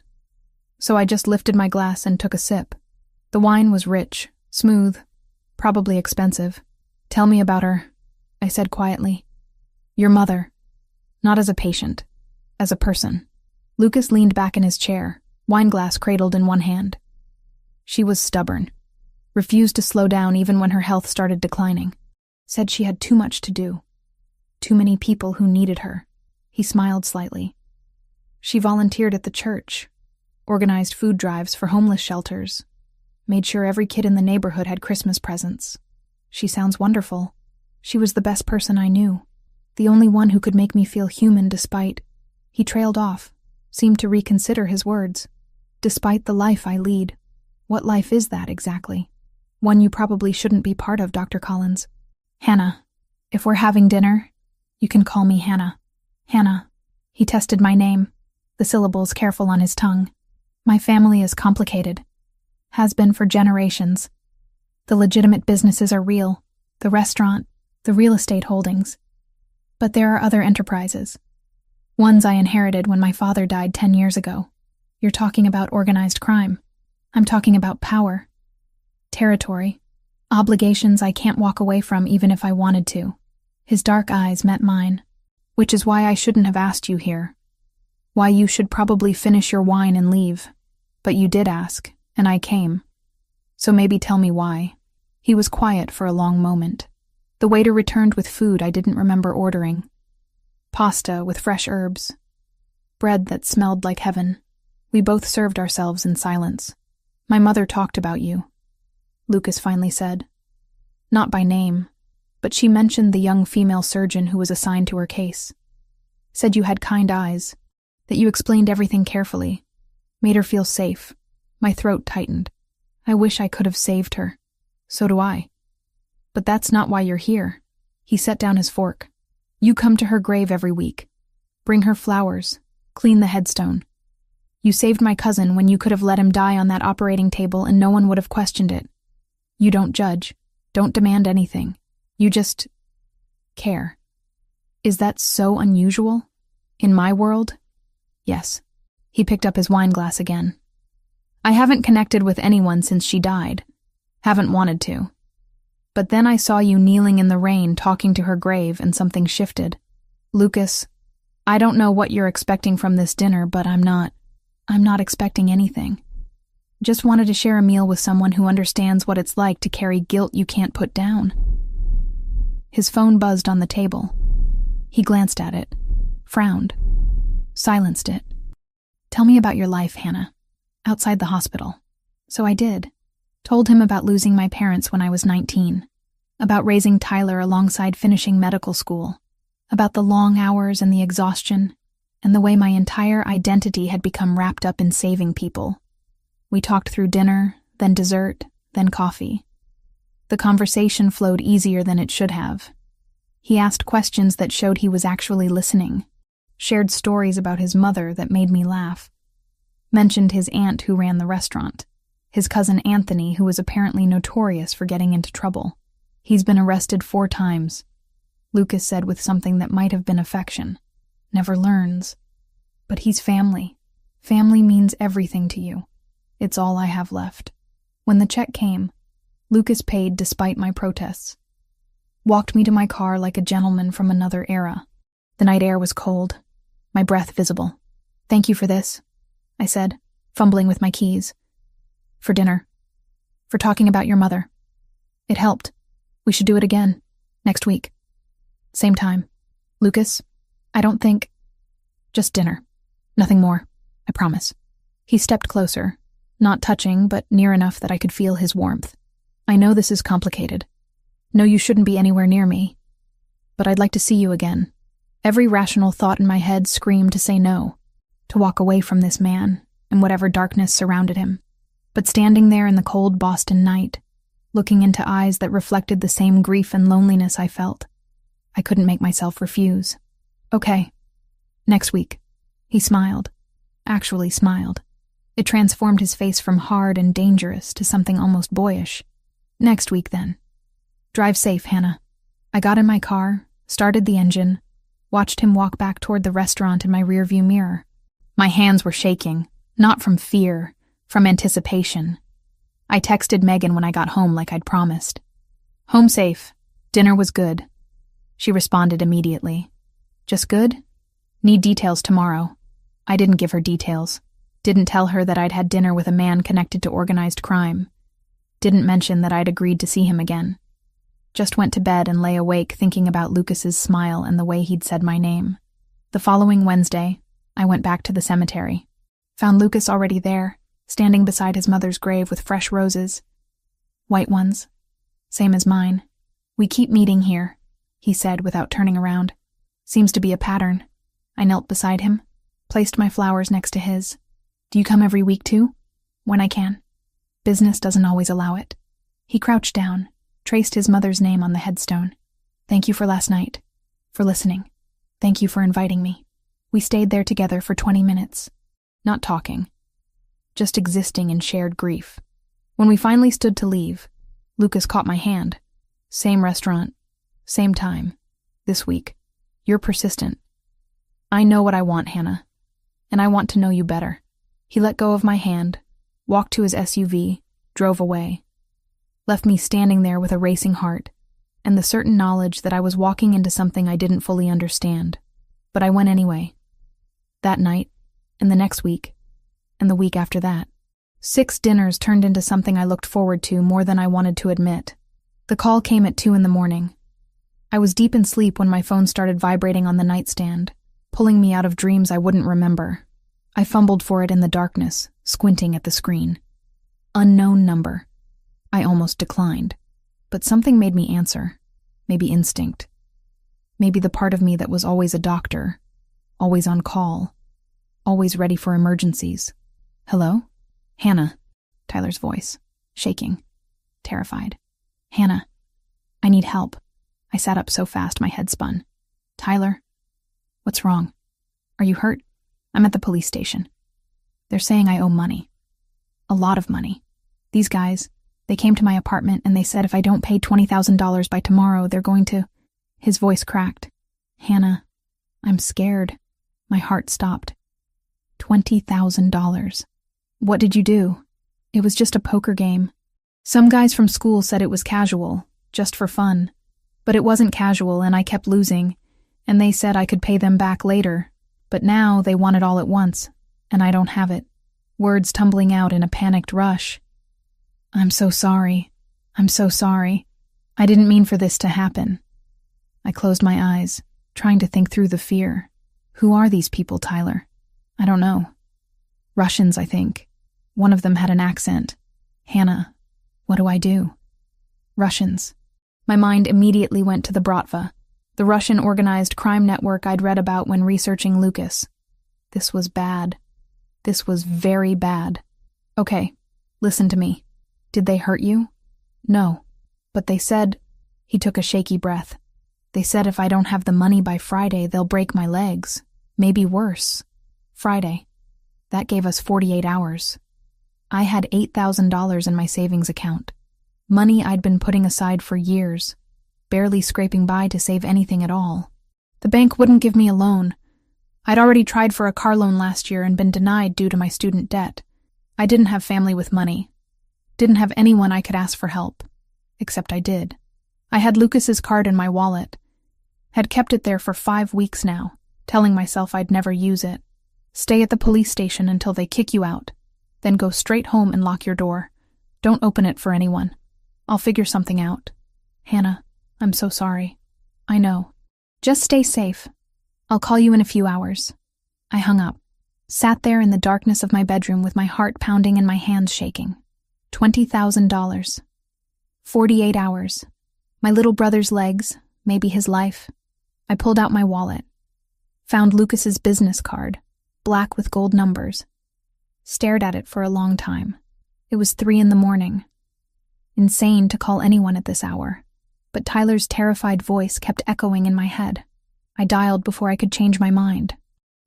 so I just lifted my glass and took a sip. The wine was rich, smooth, probably expensive. "Tell me about her," I said quietly. "Your mother. Not as a patient, as a person." Lucas leaned back in his chair, wineglass cradled in one hand. "She was stubborn. Refused to slow down even when her health started declining. Said she had too much to do. Too many people who needed her." He smiled slightly. "She volunteered at the church, organized food drives for homeless shelters, made sure every kid in the neighborhood had Christmas presents. She sounds wonderful. She was the best person I knew, the only one who could make me feel human despite..." He trailed off, seemed to reconsider his words. "Despite the life I lead." What life is that exactly? One you probably shouldn't be part of, Dr. Collins. "Hannah. If we're having dinner, you can call me Hannah." "Hannah." He tested my name, the syllables careful on his tongue. "My family is complicated. Has been for generations. The legitimate businesses are real, the restaurant, the real estate holdings. But there are other enterprises. Ones I inherited when my father died 10 years ago. You're talking about organized crime. I'm talking about power. Territory. Obligations I can't walk away from even if I wanted to." His dark eyes met mine. "Which is why I shouldn't have asked you here. Why you should probably finish your wine and leave. But you did ask, and I came. So maybe tell me why." He was quiet for a long moment. The waiter returned with food I didn't remember ordering. Pasta with fresh herbs. Bread that smelled like heaven. We both served ourselves in silence. "My mother talked about you," Lucas finally said. "Not by name, but she mentioned the young female surgeon who was assigned to her case. Said you had kind eyes, that you explained everything carefully. Made her feel safe." My throat tightened. I wish I could have saved her. So do I. "But that's not why you're here." He set down his fork. "You come to her grave every week. Bring her flowers. Clean the headstone. You saved my cousin when you could have let him die on that operating table and no one would have questioned it. You don't judge. Don't demand anything. You just care. Is that so unusual? In my world? Yes." He picked up his wine glass again. "I haven't connected with anyone since she died. Haven't wanted to. But then I saw you kneeling in the rain talking to her grave and something shifted. Lucas, I don't know what you're expecting from this dinner, but I'm not expecting anything. Just wanted to share a meal with someone who understands what it's like to carry guilt you can't put down." His phone buzzed on the table. He glanced at it, frowned, silenced it. "Tell me about your life, Hannah, outside the hospital." So I did. Told him about losing my parents when I was 19, about raising Tyler alongside finishing medical school, about the long hours and the exhaustion, and the way my entire identity had become wrapped up in saving people. We talked through dinner, then dessert, then coffee. The conversation flowed easier than it should have. He asked questions that showed he was actually listening, shared stories about his mother that made me laugh, mentioned his aunt who ran the restaurant. His cousin Anthony, who was apparently notorious for getting into trouble. He's been arrested 4 times. Lucas said with something that might have been affection. Never learns. But he's family. Family means everything to you. It's all I have left. When the check came, Lucas paid despite my protests. Walked me to my car like a gentleman from another era. The night air was cold, my breath visible. "Thank you for this," I said, fumbling with my keys. "For dinner. For talking about your mother. It helped. We should do it again. Next week. Same time. Lucas, I don't think... Just dinner. Nothing more. I promise." He stepped closer, not touching, but near enough that I could feel his warmth. "I know this is complicated. No, you shouldn't be anywhere near me. But I'd like to see you again." Every rational thought in my head screamed to say no, to walk away from this man and whatever darkness surrounded him. But standing there in the cold Boston night, looking into eyes that reflected the same grief and loneliness I felt, I couldn't make myself refuse. "Okay. Next week." He smiled. Actually smiled. It transformed his face from hard and dangerous to something almost boyish. "Next week, then. Drive safe, Hannah." I got in my car, started the engine, watched him walk back toward the restaurant in my rearview mirror. My hands were shaking, not from fear, from anticipation. I texted Megan when I got home like I'd promised. "Home safe. Dinner was good." She responded immediately. "Just good? Need details tomorrow." I didn't give her details. Didn't tell her that I'd had dinner with a man connected to organized crime. Didn't mention that I'd agreed to see him again. Just went to bed and lay awake thinking about Lucas's smile and the way he'd said my name. The following Wednesday, I went back to the cemetery. Found Lucas already there, standing beside his mother's grave with fresh roses. White ones. Same as mine. "We keep meeting here," he said without turning around. "Seems to be a pattern." I knelt beside him, placed my flowers next to his. "Do you come every week too?" "When I can. Business doesn't always allow it." He crouched down, traced his mother's name on the headstone. "Thank you for last night. For listening. Thank you for inviting me." We stayed there together for 20 minutes. Not talking. Just existing in shared grief. When we finally stood to leave, Lucas caught my hand. "Same restaurant. Same time. This week. You're persistent." "I know what I want, Hannah. And I want to know you better." He let go of my hand, walked to his SUV, drove away. Left me standing there with a racing heart, and the certain knowledge that I was walking into something I didn't fully understand. But I went anyway. That night, and the next week, and the week after that. 6 dinners turned into something I looked forward to more than I wanted to admit. The call came at 2 a.m. I was deep in sleep when my phone started vibrating on the nightstand, pulling me out of dreams I wouldn't remember. I fumbled for it in the darkness, squinting at the screen. Unknown number. I almost declined, but something made me answer. Maybe instinct. Maybe the part of me that was always a doctor, always on call, always ready for emergencies. "Hello?" "Hannah," Tyler's voice, shaking, terrified. "Hannah, I need help." I sat up so fast my head spun. "Tyler, what's wrong? Are you hurt? I'm at the police station. They're saying I owe money. A lot of money. These guys, they came to my apartment and they said if I don't pay $20,000 by tomorrow, they're going to..." His voice cracked. "Hannah, I'm scared." My heart stopped. $20,000. "What did you do?" "It was just a poker game. Some guys from school said it was casual, just for fun. But it wasn't casual and I kept losing, and they said I could pay them back later. But now they want it all at once, and I don't have it." Words tumbling out in a panicked rush. "I'm so sorry. I'm so sorry. I didn't mean for this to happen." I closed my eyes, trying to think through the fear. Who are these people, Tyler? I don't know. Russians, I think. One of them had an accent. "Hannah, what do I do?" Russians. My mind immediately went to the Bratva, the Russian organized crime network I'd read about when researching Lucas. This was bad. This was very bad. "Okay, listen to me. Did they hurt you?" "No. But they said..." He took a shaky breath. "They said if I don't have the money by Friday, they'll break my legs. Maybe worse." Friday. That gave us 48 hours. I had $8,000 in my savings account. Money I'd been putting aside for years, barely scraping by to save anything at all. The bank wouldn't give me a loan. I'd already tried for a car loan last year and been denied due to my student debt. I didn't have family with money. Didn't have anyone I could ask for help. Except I did. I had Lucas's card in my wallet. Had kept it there for 5 weeks now, telling myself I'd never use it. Stay at the police station until they kick you out. Then go straight home and lock your door. Don't open it for anyone. I'll figure something out. Hannah, I'm so sorry. I know. Just stay safe. I'll call you in a few hours. I hung up. Sat there in the darkness of my bedroom with my heart pounding and my hands shaking. $20,000. 48 hours. My little brother's legs, maybe his life. I pulled out my wallet. Found Lucas's business card, black with gold numbers. Stared at it for a long time. It was 3 a.m. Insane to call anyone at this hour, but Tyler's terrified voice kept echoing in my head. I dialed before I could change my mind.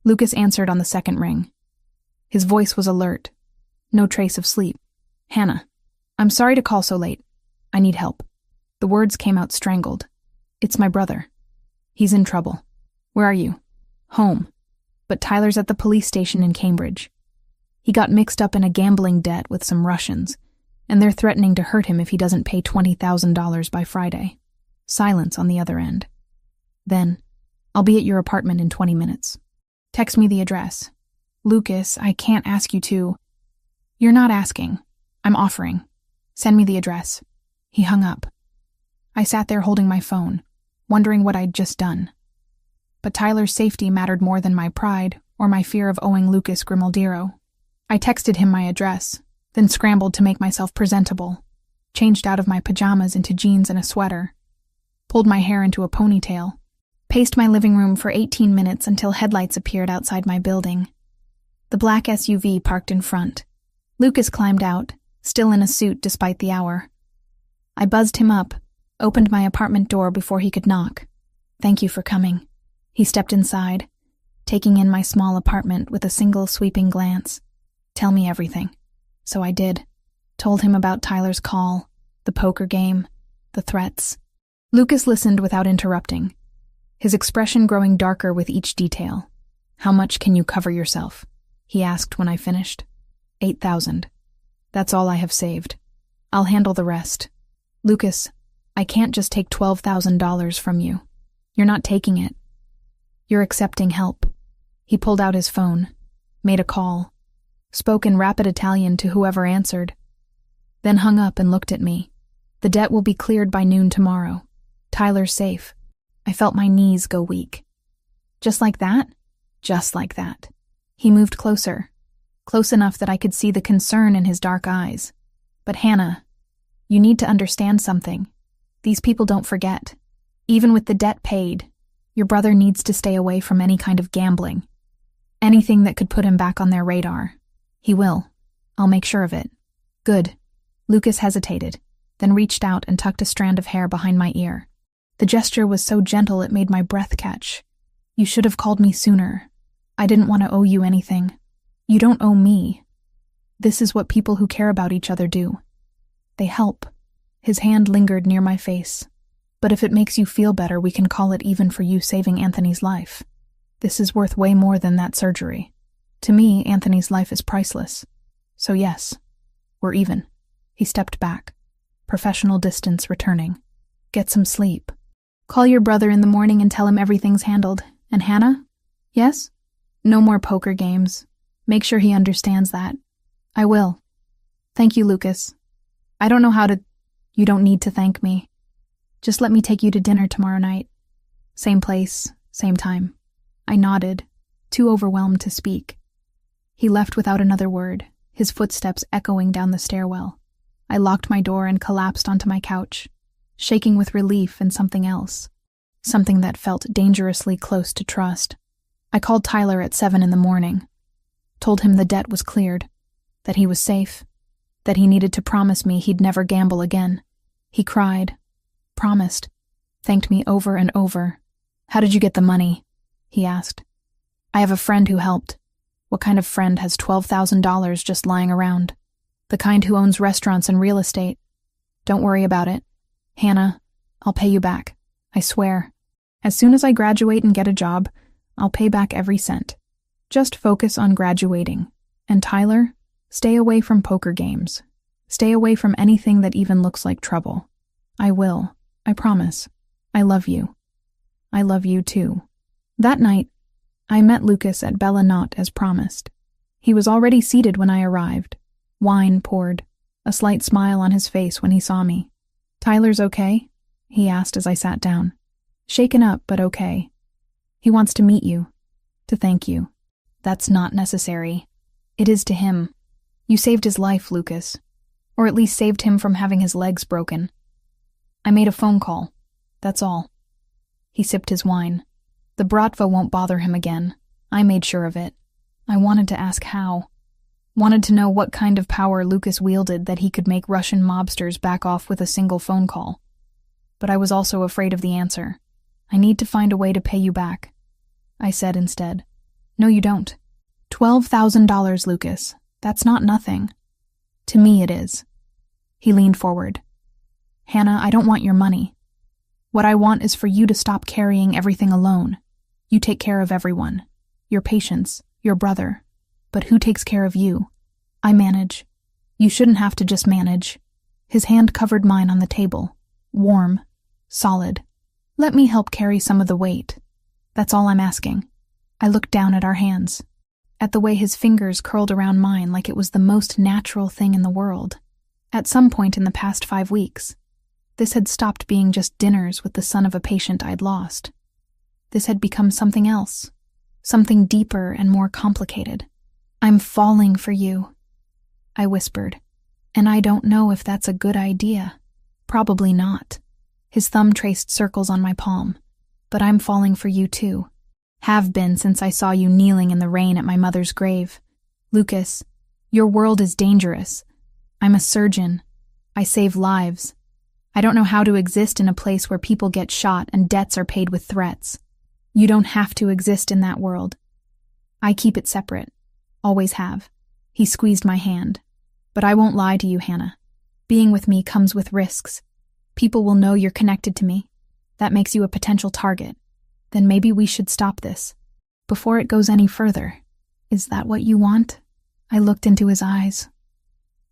Lucas answered on the second ring. His voice was alert. No trace of sleep. Hannah, I'm sorry to call so late. I need help. The words came out strangled. It's my brother. He's in trouble. Where are you? Home. But Tyler's at the police station in Cambridge. He got mixed up in a gambling debt with some Russians, and they're threatening to hurt him if he doesn't pay $20,000 by Friday. Silence on the other end. Then, I'll be at your apartment in 20 minutes. Text me the address. Lucas, I can't ask you to. You're not asking. I'm offering. Send me the address. He hung up. I sat there holding my phone, wondering what I'd just done. But Tyler's safety mattered more than my pride or my fear of owing Lucas Grimaldiro. I texted him my address, then scrambled to make myself presentable, changed out of my pajamas into jeans and a sweater, pulled my hair into a ponytail, paced my living room for 18 minutes until headlights appeared outside my building. The black SUV parked in front. Lucas climbed out, still in a suit despite the hour. I buzzed him up, opened my apartment door before he could knock. Thank you for coming. He stepped inside, taking in my small apartment with a single sweeping glance. Tell me everything. So I did. Told him about Tyler's call, the poker game, the threats. Lucas listened without interrupting, his expression growing darker with each detail. How much can you cover yourself? He asked when I finished. 8,000. That's all I have saved. I'll handle the rest. Lucas, I can't just take $12,000 from you. You're not taking it. You're accepting help. He pulled out his phone, made a call, spoke in rapid Italian to whoever answered, then hung up and looked at me. The debt will be cleared by noon tomorrow. Tyler's safe. I felt my knees go weak. Just like that? Just like that. He moved closer, close enough that I could see the concern in his dark eyes. But Hannah, you need to understand something. These people don't forget. Even with the debt paid, your brother needs to stay away from any kind of gambling. Anything that could put him back on their radar. He will. I'll make sure of it. Good. Lucas hesitated, then reached out and tucked a strand of hair behind my ear. The gesture was so gentle it made my breath catch. You should have called me sooner. I didn't want to owe you anything. You don't owe me. This is what people who care about each other do. They help. His hand lingered near my face. But if it makes you feel better, we can call it even for you saving Anthony's life. This is worth way more than that surgery. To me, Anthony's life is priceless. So yes, we're even. He stepped back, professional distance returning. Get some sleep. Call your brother in the morning and tell him everything's handled. And Hannah? Yes? No more poker games. Make sure he understands that. I will. Thank you, Lucas. I don't know how to... You don't need to thank me. Just let me take you to dinner tomorrow night. Same place, same time. I nodded, too overwhelmed to speak. He left without another word, his footsteps echoing down the stairwell. I locked my door and collapsed onto my couch, shaking with relief and something else. Something that felt dangerously close to trust. I called Tyler at 7 a.m, told him the debt was cleared, that he was safe, that he needed to promise me he'd never gamble again. He cried, promised, thanked me over and over. How did you get the money? He asked. I have a friend who helped. What kind of friend has $12,000 just lying around? The kind who owns restaurants and real estate. Don't worry about it. Hannah, I'll pay you back. I swear. As soon as I graduate and get a job, I'll pay back every cent. Just focus on graduating. And Tyler, stay away from poker games. Stay away from anything that even looks like trouble. I will. I promise. I love you. I love you too. That night, I met Lucas at Bella Knott as promised. He was already seated when I arrived. Wine poured, a slight smile on his face when he saw me. Tyler's okay? He asked as I sat down. Shaken up, but okay. He wants to meet you, to thank you. That's not necessary. It is to him. You saved his life, Lucas. Or at least saved him from having his legs broken. I made a phone call. That's all. He sipped his wine. The bratva won't bother him again. I made sure of it. I wanted to ask how. Wanted to know what kind of power Lucas wielded that he could make Russian mobsters back off with a single phone call. But I was also afraid of the answer. I need to find a way to pay you back. I said instead. No, you don't. $12,000, Lucas. That's not nothing. To me, it is. He leaned forward. Hannah, I don't want your money. What I want is for you to stop carrying everything alone. You take care of everyone. Your patients, your brother. But who takes care of you? I manage. You shouldn't have to just manage. His hand covered mine on the table. Warm. Solid. Let me help carry some of the weight. That's all I'm asking. I looked down at our hands. At the way his fingers curled around mine like it was the most natural thing in the world. At some point in the past 5 weeks, this had stopped being just dinners with the son of a patient I'd lost. This had become something else. Something deeper and more complicated. I'm falling for you, I whispered. And I don't know if that's a good idea. Probably not. His thumb traced circles on my palm. But I'm falling for you too. Have been since I saw you kneeling in the rain at my mother's grave. Lucas, your world is dangerous. I'm a surgeon. I save lives. I don't know how to exist in a place where people get shot and debts are paid with threats. You don't have to exist in that world. I keep it separate. Always have. He squeezed my hand. But I won't lie to you, Hannah. Being with me comes with risks. People will know you're connected to me. That makes you a potential target. Then maybe we should stop this. Before it goes any further. Is that what you want? I looked into his eyes.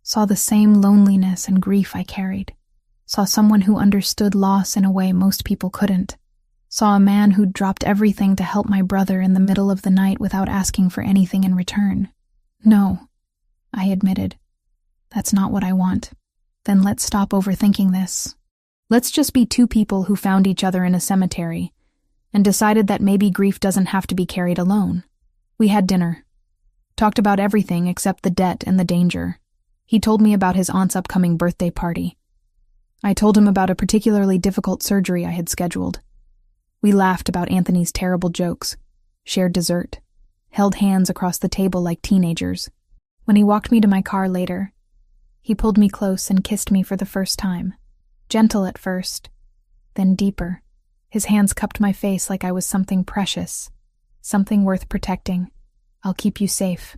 Saw the same loneliness and grief I carried. Saw someone who understood loss in a way most people couldn't. Saw a man who'd dropped everything to help my brother in the middle of the night without asking for anything in return. No, I admitted. That's not what I want. Then let's stop overthinking this. Let's just be two people who found each other in a cemetery and decided that maybe grief doesn't have to be carried alone. We had dinner. Talked about everything except the debt and the danger. He told me about his aunt's upcoming birthday party. I told him about a particularly difficult surgery I had scheduled. We laughed about Anthony's terrible jokes, shared dessert, held hands across the table like teenagers. When he walked me to my car later, he pulled me close and kissed me for the first time. Gentle at first, then deeper. His hands cupped my face like I was something precious, something worth protecting. I'll keep you safe,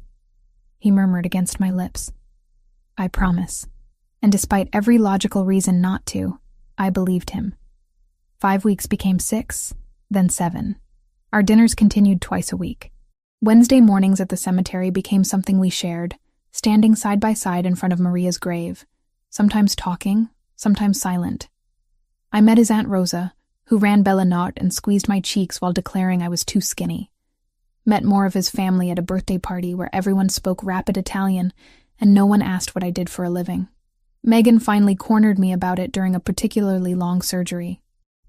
he murmured against my lips. I promise. And despite every logical reason not to, I believed him. 5 weeks became 6, then 7. Our dinners continued twice a week. Wednesday mornings at the cemetery became something we shared, standing side by side in front of Maria's grave, sometimes talking, sometimes silent. I met his Aunt Rosa, who ran Bella Knott and squeezed my cheeks while declaring I was too skinny. Met more of his family at a birthday party where everyone spoke rapid Italian and no one asked what I did for a living. Megan finally cornered me about it during a particularly long surgery.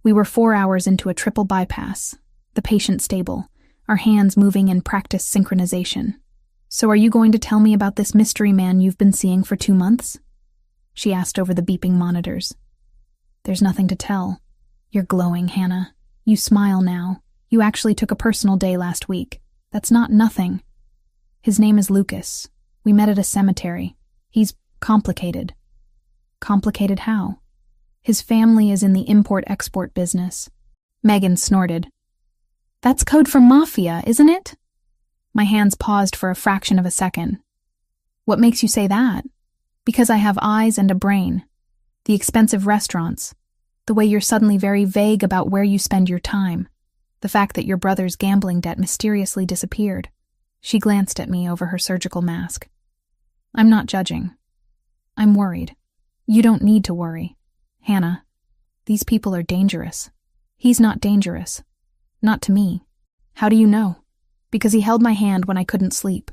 We were 4 hours into a triple bypass, the patient stable, our hands moving in practice synchronization. So are you going to tell me about this mystery man you've been seeing for 2 months? She asked over the beeping monitors. There's nothing to tell. You're glowing, Hannah. You smile now. You actually took a personal day last week. That's not nothing. His name is Lucas. We met at a cemetery. He's complicated. Complicated how? His family is in the import-export business. Megan snorted. That's code for MAFIA, isn't it? My hands paused for a fraction of a second. What makes you say that? Because I have eyes and a brain. The expensive restaurants. The way you're suddenly very vague about where you spend your time. The fact that your brother's gambling debt mysteriously disappeared. She glanced at me over her surgical mask. I'm not judging. I'm worried. You don't need to worry. Hannah, these people are dangerous. He's not dangerous. Not to me. How do you know? Because he held my hand when I couldn't sleep.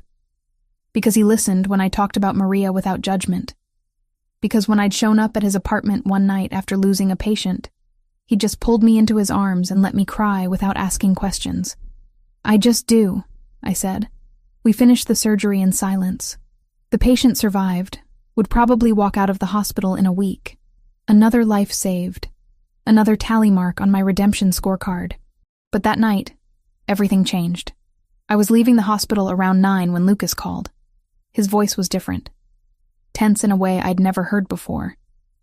Because he listened when I talked about Maria without judgment. Because when I'd shown up at his apartment one night after losing a patient, he just pulled me into his arms and let me cry without asking questions. I just do, I said. We finished the surgery in silence. The patient survived, would probably walk out of the hospital in a week. Another life saved. Another tally mark on my redemption scorecard. But that night, everything changed. I was leaving the hospital around 9 when Lucas called. His voice was different. Tense in a way I'd never heard before.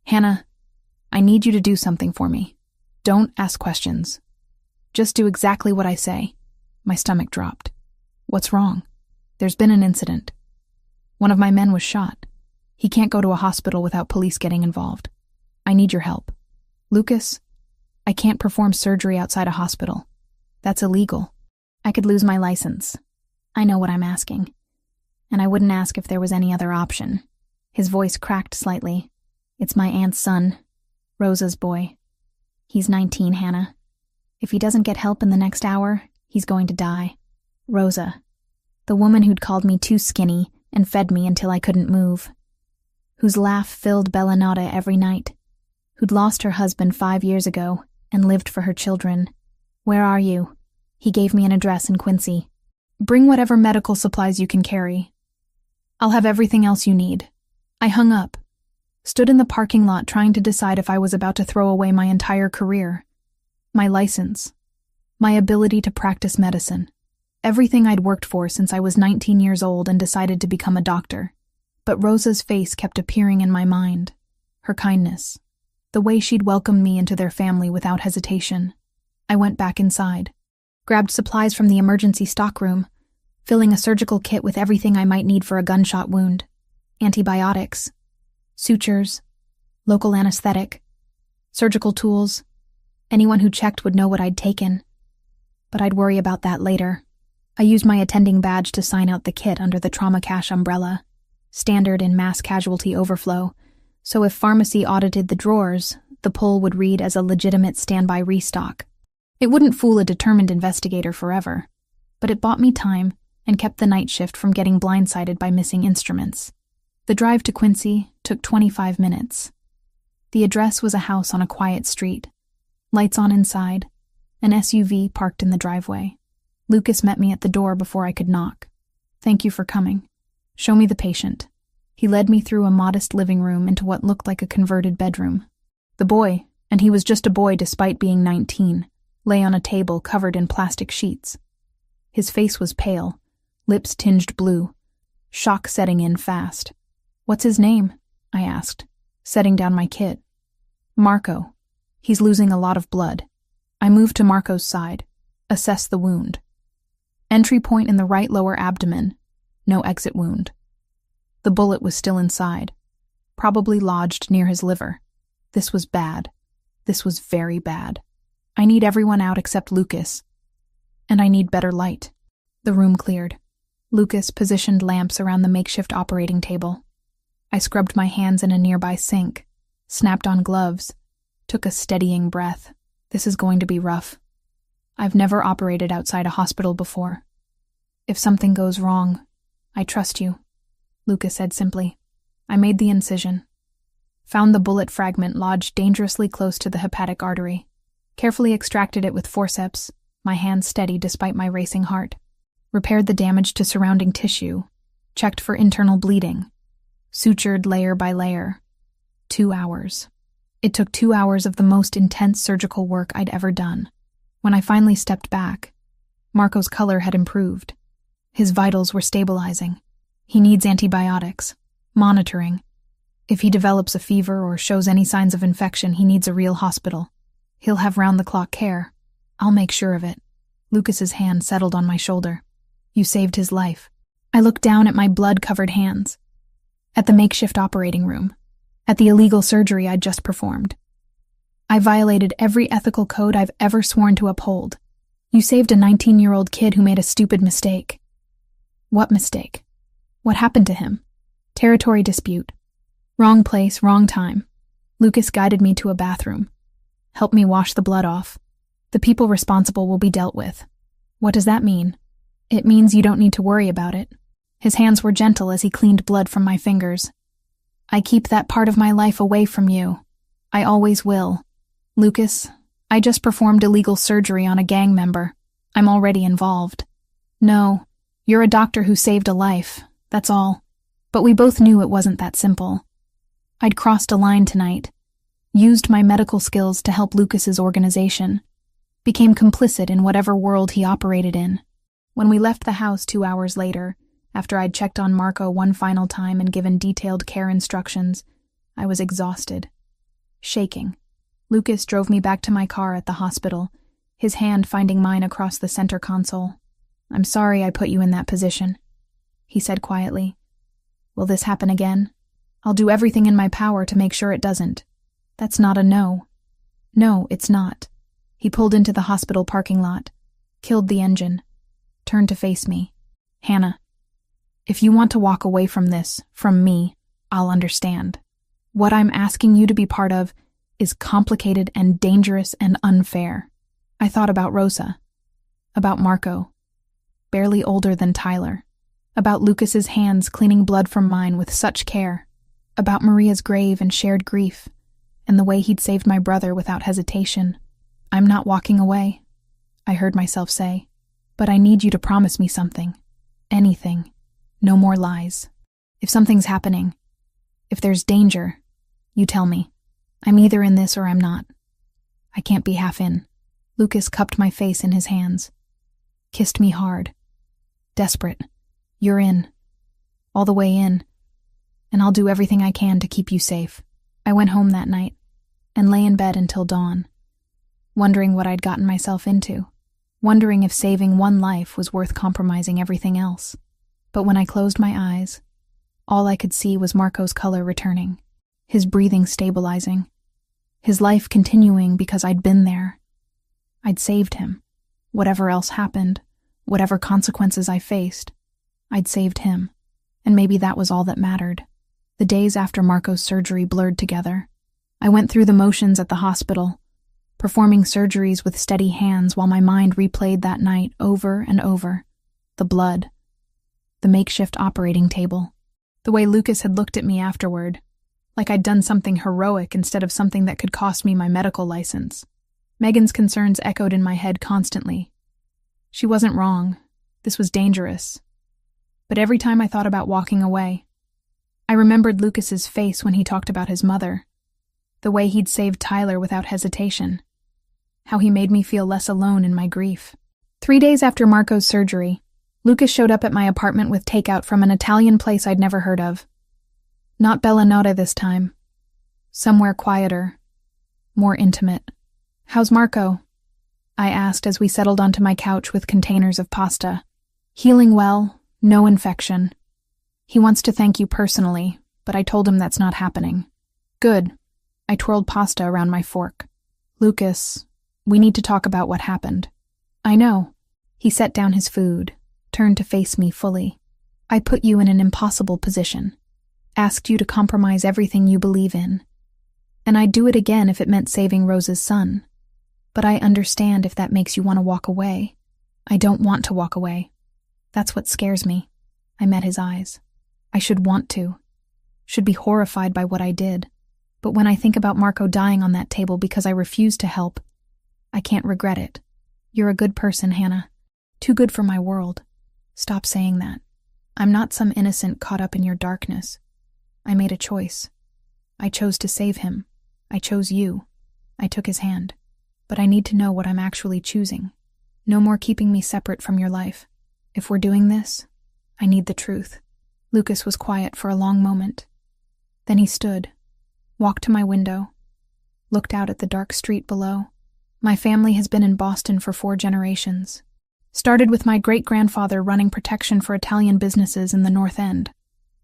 Hannah, I need you to do something for me. Don't ask questions. Just do exactly what I say. My stomach dropped. What's wrong? There's been an incident. One of my men was shot. He can't go to a hospital without police getting involved. I need your help. Lucas, I can't perform surgery outside a hospital. That's illegal. I could lose my license. I know what I'm asking. And I wouldn't ask if there was any other option. His voice cracked slightly. It's my aunt's son, Rosa's boy. He's 19, Hannah. If he doesn't get help in the next hour, he's going to die. Rosa, the woman who'd called me too skinny and fed me until I couldn't move. Whose laugh filled Bellanata every night. Who'd lost her husband 5 years ago and lived for her children. Where are you? He gave me an address in Quincy. Bring whatever medical supplies you can carry. I'll have everything else you need. I hung up, stood in the parking lot trying to decide if I was about to throw away my entire career. My license. My ability to practice medicine. Everything I'd worked for since I was 19 years old and decided to become a doctor. But Rosa's face kept appearing in my mind. Her kindness. The way she'd welcomed me into their family without hesitation. I went back inside. Grabbed supplies from the emergency stockroom, filling a surgical kit with everything I might need for a gunshot wound. Antibiotics, sutures, local anesthetic, surgical tools. Anyone who checked would know what I'd taken. But I'd worry about that later. I used my attending badge to sign out the kit under the trauma cash umbrella, standard in mass casualty overflow, so if pharmacy audited the drawers, the pull would read as a legitimate standby restock. It wouldn't fool a determined investigator forever, but it bought me time and kept the night shift from getting blindsided by missing instruments. The drive to Quincy took 25 minutes. The address was a house on a quiet street. Lights on inside, an SUV parked in the driveway. Lucas met me at the door before I could knock. Thank you for coming. Show me the patient. He led me through a modest living room into what looked like a converted bedroom. The boy, and he was just a boy despite being 19, lay on a table covered in plastic sheets. His face was pale, lips tinged blue, shock setting in fast. What's his name? I asked, setting down my kit. Marco. He's losing a lot of blood. I moved to Marco's side, assessed the wound. Entry point in the right lower abdomen, no exit wound. The bullet was still inside, probably lodged near his liver. This was bad. This was very bad. I need everyone out except Lucas. And I need better light. The room cleared. Lucas positioned lamps around the makeshift operating table. I scrubbed my hands in a nearby sink, snapped on gloves, took a steadying breath. This is going to be rough. I've never operated outside a hospital before. If something goes wrong, I trust you, Lucas said simply. I made the incision. Found the bullet fragment lodged dangerously close to the hepatic artery. Carefully extracted it with forceps, my hands steady despite my racing heart. Repaired the damage to surrounding tissue. Checked for internal bleeding. Sutured layer by layer. 2 hours. It took 2 hours of the most intense surgical work I'd ever done. When I finally stepped back, Marco's color had improved. His vitals were stabilizing. He needs antibiotics, monitoring. If he develops a fever or shows any signs of infection, he needs a real hospital. He'll have round-the-clock care. I'll make sure of it. Lucas's hand settled on my shoulder. You saved his life. I looked down at my blood-covered hands. At the makeshift operating room. At the illegal surgery I'd just performed. I violated every ethical code I've ever sworn to uphold. You saved a 19-year-old kid who made a stupid mistake. What mistake? What happened to him? Territory dispute. Wrong place, wrong time. Lucas guided me to a bathroom. Helped me wash the blood off. The people responsible will be dealt with. What does that mean? It means you don't need to worry about it. His hands were gentle as he cleaned blood from my fingers. I keep that part of my life away from you. I always will. Lucas, I just performed illegal surgery on a gang member. I'm already involved. No, you're a doctor who saved a life, that's all. But we both knew it wasn't that simple. I'd crossed a line tonight. Used my medical skills to help Lucas's organization. Became complicit in whatever world he operated in. When we left the house 2 hours later, after I'd checked on Marco one final time and given detailed care instructions, I was exhausted. Shaking. Lucas drove me back to my car at the hospital, his hand finding mine across the center console. I'm sorry I put you in that position, he said quietly. Will this happen again? I'll do everything in my power to make sure it doesn't. That's not a no. No, it's not. He pulled into the hospital parking lot, killed the engine, turned to face me. Hannah, if you want to walk away from this, from me, I'll understand. What I'm asking you to be part of is complicated and dangerous and unfair. I thought about Rosa, about Marco, barely older than Tyler, about Lucas's hands cleaning blood from mine with such care, about Maria's grave and shared grief, and the way he'd saved my brother without hesitation. I'm not walking away, I heard myself say, but I need you to promise me something. Anything. No more lies. If something's happening, if there's danger, you tell me. I'm either in this or I'm not. I can't be half in. Lucas cupped my face in his hands. Kissed me hard. Desperate. You're in. All the way in. And I'll do everything I can to keep you safe. I went home that night and lay in bed until dawn, wondering what I'd gotten myself into, wondering if saving one life was worth compromising everything else. But when I closed my eyes, all I could see was Marco's color returning, his breathing stabilizing, his life continuing because I'd been there. I'd saved him. Whatever else happened, whatever consequences I faced, I'd saved him, and maybe that was all that mattered. The days after Marco's surgery blurred together. I went through the motions at the hospital, performing surgeries with steady hands while my mind replayed that night over and over. The blood, the makeshift operating table, the way Lucas had looked at me afterward, like I'd done something heroic instead of something that could cost me my medical license. Megan's concerns echoed in my head constantly. She wasn't wrong. This was dangerous. But every time I thought about walking away, I remembered Lucas's face when he talked about his mother, the way he'd saved Tyler without hesitation, how he made me feel less alone in my grief. 3 days after Marco's surgery, Lucas showed up at my apartment with takeout from an Italian place I'd never heard of. Not Bella Nota this time. Somewhere quieter, more intimate. How's Marco? I asked as we settled onto my couch with containers of pasta. Healing well, no infection. He wants to thank you personally, but I told him that's not happening. Good. I twirled pasta around my fork. Lucas, we need to talk about what happened. I know. He set down his food, turned to face me fully. I put you in an impossible position. Asked you to compromise everything you believe in. And I'd do it again if it meant saving Rose's son. But I understand if that makes you want to walk away. I don't want to walk away. That's what scares me. I met his eyes. I should want to. Should be horrified by what I did. But when I think about Marco dying on that table because I refused to help, I can't regret it. You're a good person, Hannah. Too good for my world. Stop saying that. I'm not some innocent caught up in your darkness. I made a choice. I chose to save him. I chose you. I took his hand. But I need to know what I'm actually choosing. No more keeping me separate from your life. If we're doing this, I need the truth. Lucas was quiet for a long moment. Then he stood, walked to my window, looked out at the dark street below. My family has been in Boston for 4 generations. Started with my great-grandfather running protection for Italian businesses in the North End.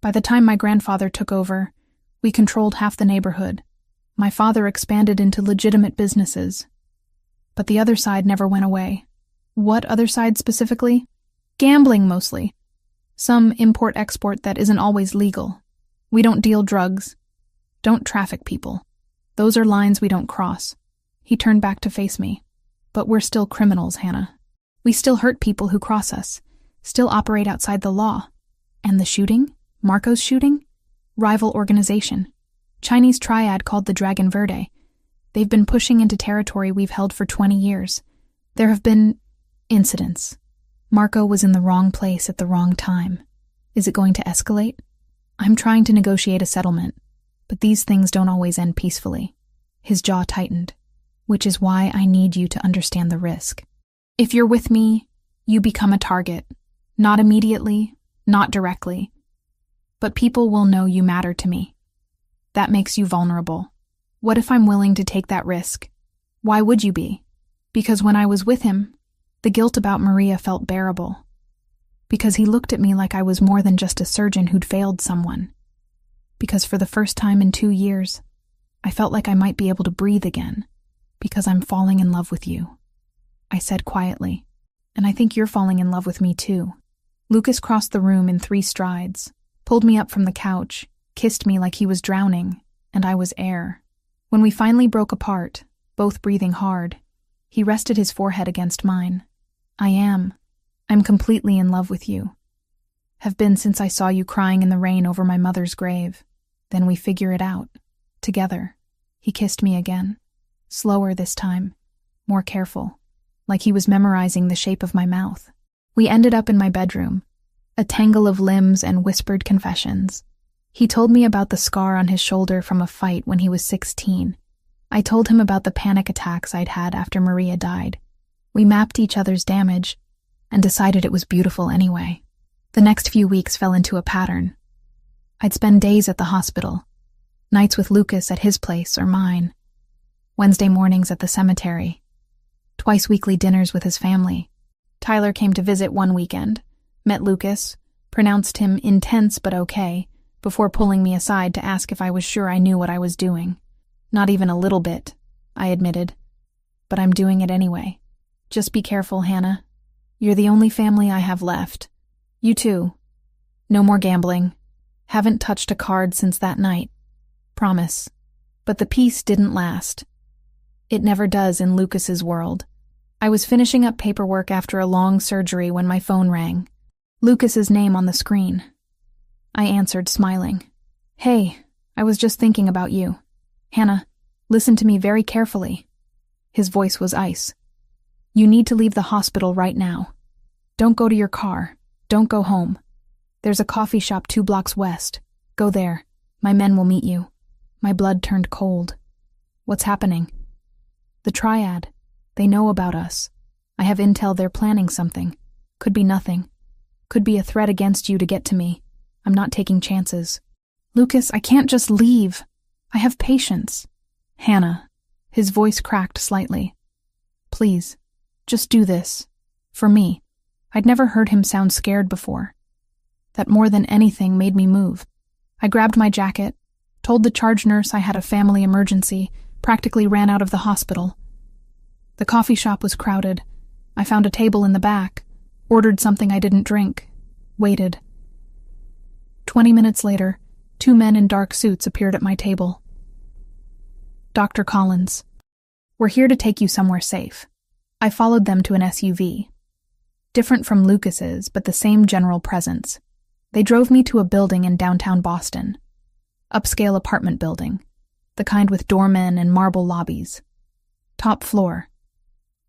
By the time my grandfather took over, we controlled half the neighborhood. My father expanded into legitimate businesses. But the other side never went away. What other side specifically? Gambling, mostly. Some import-export that isn't always legal. We don't deal drugs. Don't traffic people. Those are lines we don't cross. He turned back to face me. But we're still criminals, Hannah. We still hurt people who cross us. Still operate outside the law. And the shooting? Marco's shooting? Rival organization. Chinese triad called the Dragon Verde. They've been pushing into territory we've held for 20 years. There have been incidents. Marco was in the wrong place at the wrong time. Is it going to escalate? I'm trying to negotiate a settlement, but these things don't always end peacefully. His jaw tightened, which is why I need you to understand the risk. If you're with me, you become a target. Not immediately, not directly. But people will know you matter to me. That makes you vulnerable. What if I'm willing to take that risk? Why would you be? Because when I was with him, the guilt about Maria felt bearable. Because he looked at me like I was more than just a surgeon who'd failed someone. Because for the first time in 2 years, I felt like I might be able to breathe again. Because I'm falling in love with you. I said quietly, and I think you're falling in love with me too. Lucas crossed the room in 3 strides, pulled me up from the couch, kissed me like he was drowning, and I was air. When we finally broke apart, both breathing hard, he rested his forehead against mine. I'm completely in love with you. Have been since I saw you crying in the rain over my mother's grave. Then we figure it out. Together. He kissed me again. Slower this time. More careful. Like he was memorizing the shape of my mouth. We ended up in my bedroom. A tangle of limbs and whispered confessions. He told me about the scar on his shoulder from a fight when he was 16. I told him about the panic attacks I'd had after Maria died. We mapped each other's damage and decided it was beautiful anyway. The next few weeks fell into a pattern. I'd spend days at the hospital, nights with Lucas at his place or mine, Wednesday mornings at the cemetery, twice weekly dinners with his family. Tyler came to visit one weekend, met Lucas, pronounced him intense but okay, before pulling me aside to ask if I was sure I knew what I was doing. Not even a little bit, I admitted. But I'm doing it anyway. Just be careful, Hannah. You're the only family I have left. You too. No more gambling. Haven't touched a card since that night. Promise. But the peace didn't last. It never does in Lucas's world. I was finishing up paperwork after a long surgery when my phone rang. Lucas's name on the screen. I answered, smiling. Hey, I was just thinking about you. Hannah, listen to me very carefully. His voice was ice. You need to leave the hospital right now. Don't go to your car. Don't go home. There's a coffee shop 2 blocks west. Go there. My men will meet you. My blood turned cold. What's happening? The triad. They know about us. I have intel they're planning something. Could be nothing. Could be a threat against you to get to me. I'm not taking chances. Lucas, I can't just leave. I have patience. Hannah. His voice cracked slightly. Please, just do this. For me. I'd never heard him sound scared before. That more than anything made me move. I grabbed my jacket, told the charge nurse I had a family emergency, practically ran out of the hospital. The coffee shop was crowded. I found a table in the back, ordered something I didn't drink, waited. 20 minutes later, 2 men in dark suits appeared at my table. Dr. Collins. We're here to take you somewhere safe. I followed them to an SUV. Different from Lucas's, but the same general presence. They drove me to a building in downtown Boston. Upscale apartment building. The kind with doormen and marble lobbies. Top floor.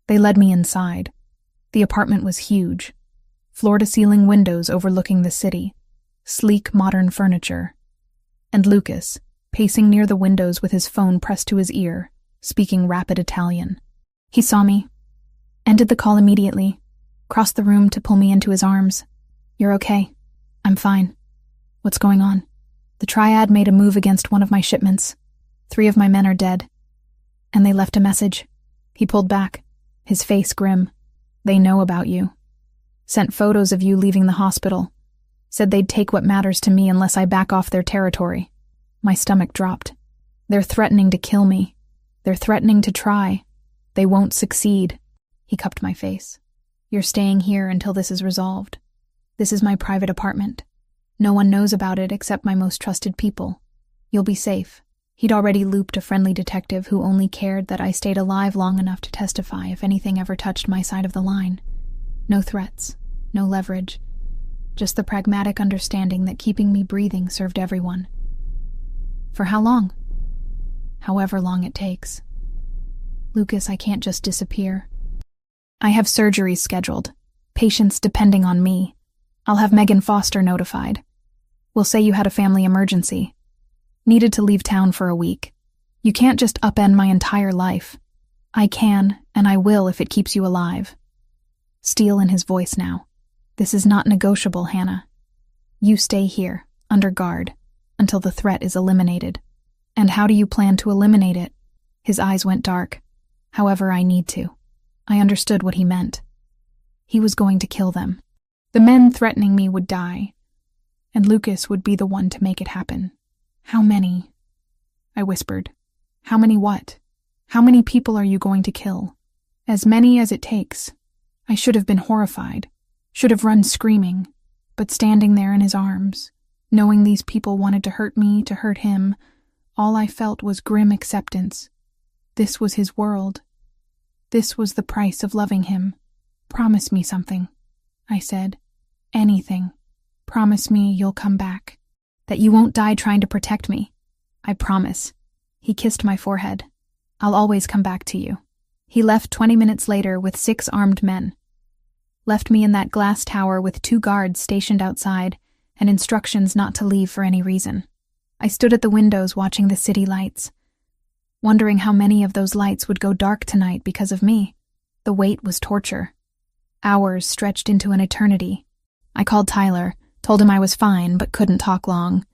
They led me inside. The apartment was huge. Floor-to-ceiling windows overlooking the city. Sleek, modern furniture. And Lucas, pacing near the windows with his phone pressed to his ear, speaking rapid Italian. He saw me, ended the call immediately, crossed the room to pull me into his arms. You're okay. I'm fine. What's going on? The triad made a move against one of my shipments. 3 of my men are dead. And they left a message. He pulled back, his face grim. They know about you. Sent photos of you leaving the hospital. Said they'd take what matters to me unless I back off their territory. My stomach dropped. They're threatening to kill me. They're threatening to try. They won't succeed. He cupped my face. You're staying here until this is resolved. This is my private apartment. No one knows about it except my most trusted people. You'll be safe. He'd already looped a friendly detective who only cared that I stayed alive long enough to testify if anything ever touched my side of the line. No threats, no leverage. Just the pragmatic understanding that keeping me breathing served everyone. For how long? However long it takes. Lucas, I can't just disappear. I have surgeries scheduled, patients depending on me. I'll have Megan Foster notified. We'll say you had a family emergency. Needed to leave town for a week. You can't just upend my entire life. I can, and I will if it keeps you alive. Steel in his voice now. This is not negotiable, Hannah. You stay here, under guard, until the threat is eliminated. And how do you plan to eliminate it? His eyes went dark. However, I need to. I understood what he meant. He was going to kill them. The men threatening me would die, and Lucas would be the one to make it happen. How many? I whispered. How many what? How many people are you going to kill? As many as it takes. I should have been horrified, should have run screaming, but standing there in his arms, knowing these people wanted to hurt me, to hurt him, all I felt was grim acceptance. This was his world. This was the price of loving him. Promise me something, I said. Anything. Promise me you'll come back. That you won't die trying to protect me. I promise. He kissed my forehead. I'll always come back to you. He left 20 minutes later with 6 armed men. Left me in that glass tower with 2 guards stationed outside and instructions not to leave for any reason. I stood at the windows watching the city lights, wondering how many of those lights would go dark tonight because of me. The wait was torture. Hours stretched into an eternity. I called Tyler, told him I was fine but couldn't talk long.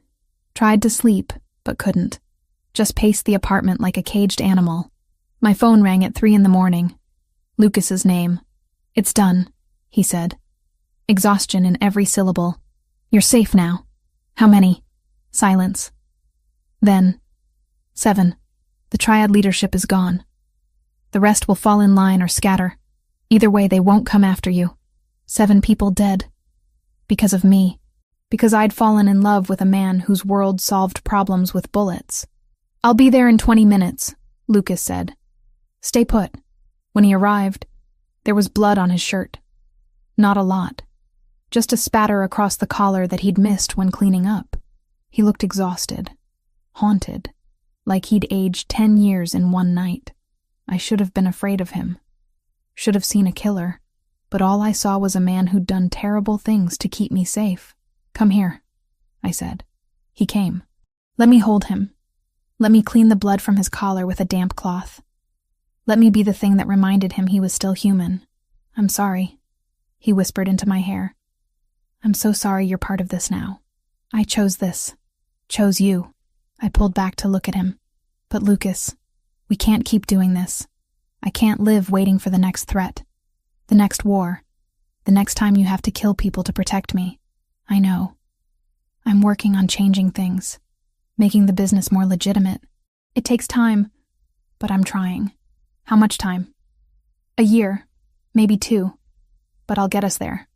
Tried to sleep, but couldn't. Just paced the apartment like a caged animal. My phone rang at 3 a.m. Lucas's name. It's done, he said. Exhaustion in every syllable. You're safe now. How many? Silence. Then, 7. The triad leadership is gone. The rest will fall in line or scatter. Either way, they won't come after you. 7 people dead. Because of me. Because I'd fallen in love with a man whose world solved problems with bullets. I'll be there in 20 minutes, Lucas said. Stay put. When he arrived, there was blood on his shirt. Not a lot. Just a spatter across the collar that he'd missed when cleaning up. He looked exhausted. Haunted. Like he'd aged 10 years in one night. I should have been afraid of him. Should have seen a killer. But all I saw was a man who'd done terrible things to keep me safe. Come here, I said. He came. Let me hold him. Let me clean the blood from his collar with a damp cloth. Let me be the thing that reminded him he was still human. I'm sorry, he whispered into my hair. I'm so sorry you're part of this now. I chose this. Chose you. I pulled back to look at him. But Lucas, we can't keep doing this. I can't live waiting for the next threat. The next war. The next time you have to kill people to protect me. I know. I'm working on changing things. Making the business more legitimate. It takes time, but I'm trying. How much time? A year. Maybe 2. But I'll get us there.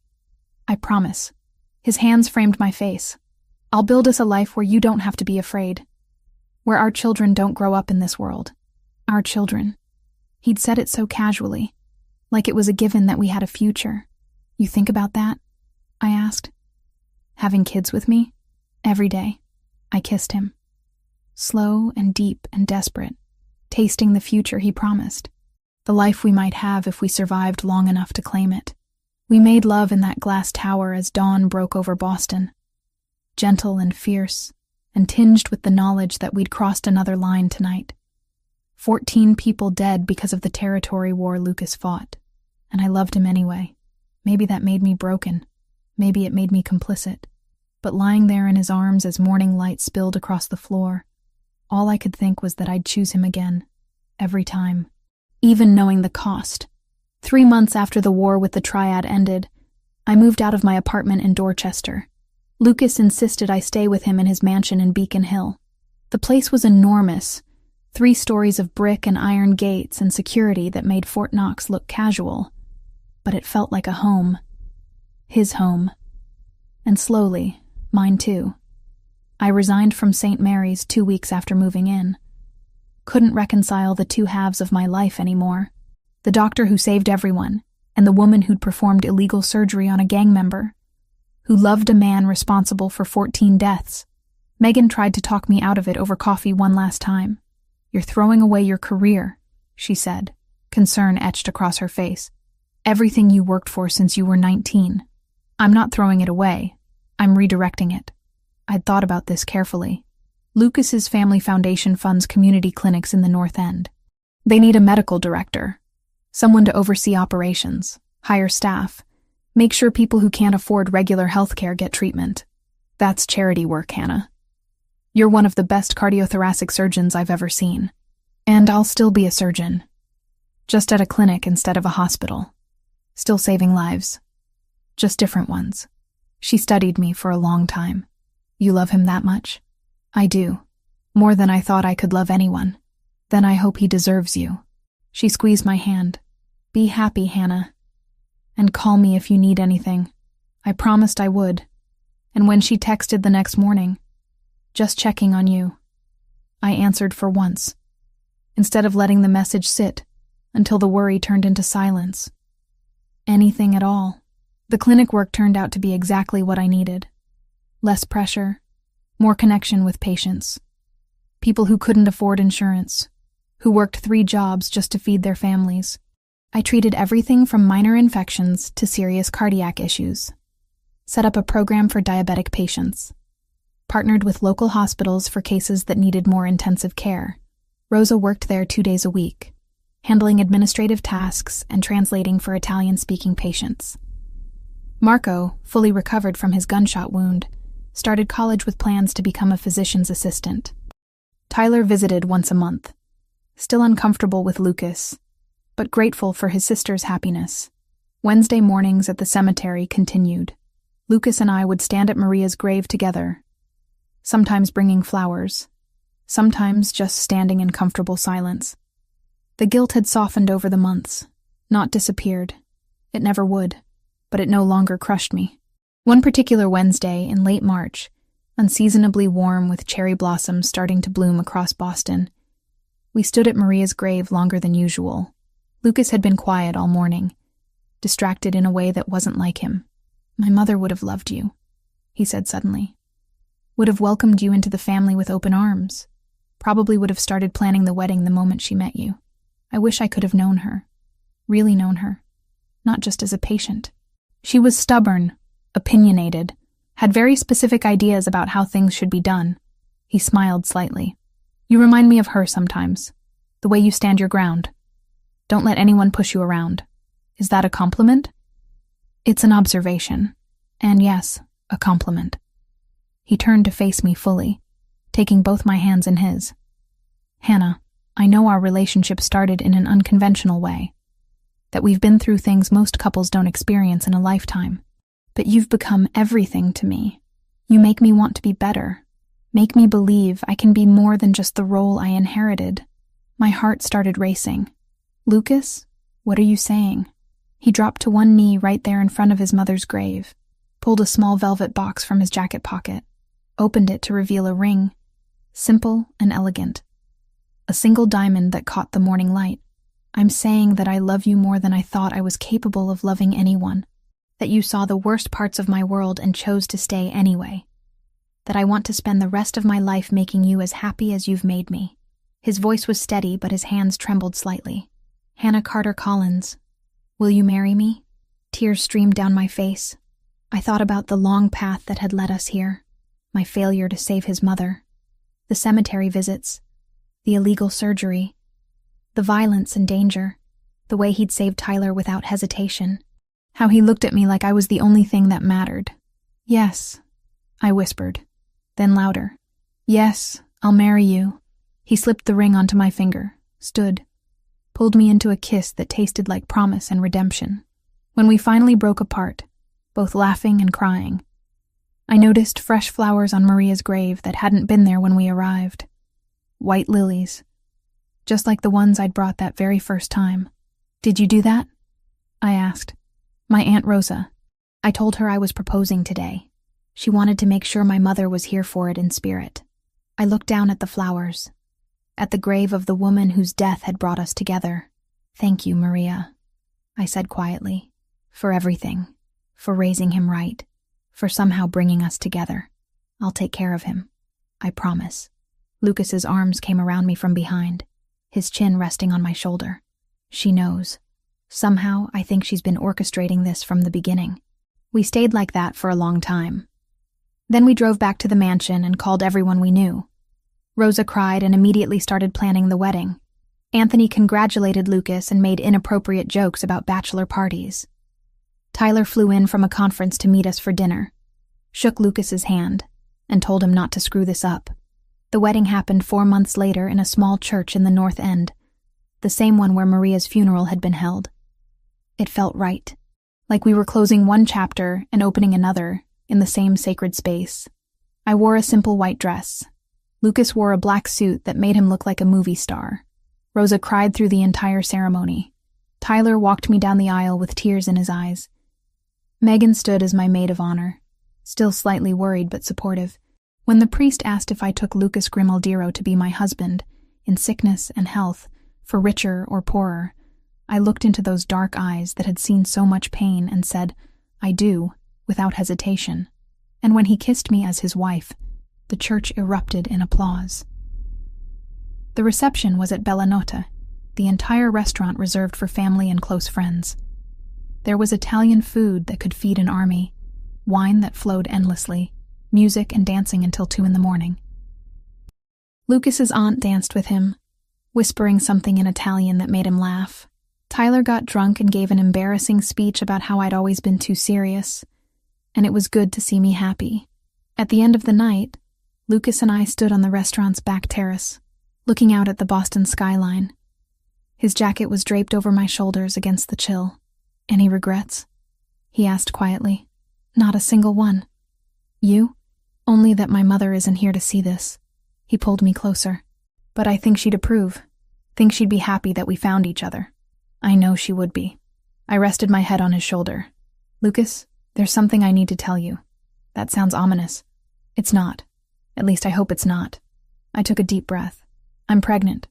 I promise. His hands framed my face. I'll build us a life where you don't have to be afraid. Where our children don't grow up in this world. Our children. He'd said it so casually. Like it was a given that we had a future. You think about that? I asked. Having kids with me? Every day. I kissed him. Slow and deep and desperate. Tasting the future he promised. The life we might have if we survived long enough to claim it. We made love in that glass tower as dawn broke over Boston. Gentle and fierce, and tinged with the knowledge that we'd crossed another line tonight. 14 people dead because of the territory war Lucas fought. And I loved him anyway. Maybe that made me broken. Maybe it made me complicit. But lying there in his arms as morning light spilled across the floor, all I could think was that I'd choose him again. Every time. Even knowing the cost. 3 months after the war with the triad ended, I moved out of my apartment in Dorchester. Lucas insisted I stay with him in his mansion in Beacon Hill. The place was enormous, 3 stories of brick and iron gates and security that made Fort Knox look casual, but it felt like a home. His home. And slowly, mine too. I resigned from St. Mary's 2 weeks after moving in. Couldn't reconcile the 2 halves of my life anymore. The doctor who saved everyone, and the woman who'd performed illegal surgery on a gang member, who loved a man responsible for 14 deaths. Megan tried to talk me out of it over coffee one last time. "You're throwing away your career," she said, concern etched across her face. "Everything you worked for since you were 19. I'm not throwing it away. I'm redirecting it." I'd thought about this carefully. Lucas's family foundation funds community clinics in the North End. They need a medical director, someone to oversee operations, hire staff, make sure people who can't afford regular health care get treatment. That's charity work, Hannah. You're one of the best cardiothoracic surgeons I've ever seen. And I'll still be a surgeon. Just at a clinic instead of a hospital. Still saving lives. Just different ones. She studied me for a long time. You love him that much? I do. More than I thought I could love anyone. Then I hope he deserves you. She squeezed my hand. Be happy, Hannah. And call me if you need anything. I promised I would. And when she texted the next morning, "Just checking on you," I answered for once, instead of letting the message sit until the worry turned into silence. Anything at all. The clinic work turned out to be exactly what I needed. Less pressure, more connection with patients. People who couldn't afford insurance, who worked 3 jobs just to feed their families. I treated everything from minor infections to serious cardiac issues. Set up a program for diabetic patients. Partnered with local hospitals for cases that needed more intensive care. Rosa worked there 2 days a week, handling administrative tasks and translating for Italian-speaking patients. Marco, fully recovered from his gunshot wound, started college with plans to become a physician's assistant. Tyler visited once a month, still uncomfortable with Lucas, but grateful for his sister's happiness. Wednesday mornings at the cemetery continued. Lucas and I would stand at Maria's grave together, sometimes bringing flowers, sometimes just standing in comfortable silence. The guilt had softened over the months, not disappeared. It never would, but it no longer crushed me. One particular Wednesday in late March, unseasonably warm with cherry blossoms starting to bloom across Boston, we stood at Maria's grave longer than usual. Lucas had been quiet all morning, distracted in a way that wasn't like him. "My mother would have loved you," he said suddenly. "Would have welcomed you into the family with open arms. Probably would have started planning the wedding the moment she met you. I wish I could have known her. Really known her. Not just as a patient." She was stubborn, opinionated, had very specific ideas about how things should be done. He smiled slightly. "You remind me of her sometimes. The way you stand your ground. Don't let anyone push you around. Is that a compliment?" "It's an observation. And yes, a compliment." He turned to face me fully, taking both my hands in his. "Hannah, I know our relationship started in an unconventional way, that we've been through things most couples don't experience in a lifetime. But you've become everything to me. You make me want to be better. Make me believe I can be more than just the role I inherited." My heart started racing. "Lucas, what are you saying?" He dropped to one knee right there in front of his mother's grave, pulled a small velvet box from his jacket pocket, opened it to reveal a ring, simple and elegant. A single diamond that caught the morning light. "I'm saying that I love you more than I thought I was capable of loving anyone. That you saw the worst parts of my world and chose to stay anyway. That I want to spend the rest of my life making you as happy as you've made me." His voice was steady, but his hands trembled slightly. "Hannah Carter Collins, will you marry me?" Tears streamed down my face. I thought about the long path that had led us here, my failure to save his mother, the cemetery visits, the illegal surgery, the violence and danger, the way he'd saved Tyler without hesitation, how he looked at me like I was the only thing that mattered. "Yes," I whispered, then louder. "Yes, I'll marry you." He slipped the ring onto my finger, stood, pulled me into a kiss that tasted like promise and redemption. When we finally broke apart, both laughing and crying, I noticed fresh flowers on Maria's grave that hadn't been there when we arrived. White lilies, just like the ones I'd brought that very first time. "Did you do that?" I asked. "My Aunt Rosa. I told her I was proposing today. She wanted to make sure my mother was here for it in spirit." I looked down at the flowers, at the grave of the woman whose death had brought us together. "Thank you, Maria," I said quietly, "for everything, for raising him right, for somehow bringing us together. I'll take care of him. I promise." Lucas's arms came around me from behind, his chin resting on my shoulder. "She knows. Somehow, I think she's been orchestrating this from the beginning." We stayed like that for a long time. Then we drove back to the mansion and called everyone we knew. Rosa cried and immediately started planning the wedding. Anthony congratulated Lucas and made inappropriate jokes about bachelor parties. Tyler flew in from a conference to meet us for dinner, shook Lucas's hand, and told him not to screw this up. The wedding happened 4 months later in a small church in the North End, the same one where Maria's funeral had been held. It felt right, like we were closing one chapter and opening another in the same sacred space. I wore a simple white dress. Lucas wore a black suit that made him look like a movie star. Rosa cried through the entire ceremony. Tyler walked me down the aisle with tears in his eyes. Megan stood as my maid of honor, still slightly worried but supportive. When the priest asked if I took Lucas Grimaldiro to be my husband, in sickness and health, for richer or poorer, I looked into those dark eyes that had seen so much pain and said, "I do," without hesitation. And when he kissed me as his wife, the church erupted in applause. The reception was at Bella Nota, the entire restaurant reserved for family and close friends. There was Italian food that could feed an army, wine that flowed endlessly, music and dancing until 2 a.m. Lucas's aunt danced with him, whispering something in Italian that made him laugh. Tyler got drunk and gave an embarrassing speech about how I'd always been too serious, and it was good to see me happy. At the end of the night, Lucas and I stood on the restaurant's back terrace, looking out at the Boston skyline. His jacket was draped over my shoulders against the chill. "Any regrets?" he asked quietly. "Not a single one." "You?" "Only that my mother isn't here to see this." He pulled me closer. "But I think she'd approve. Think she'd be happy that we found each other." "I know she would be." I rested my head on his shoulder. "Lucas, there's something I need to tell you." "That sounds ominous." "It's not. At least I hope it's not." I took a deep breath. "I'm pregnant.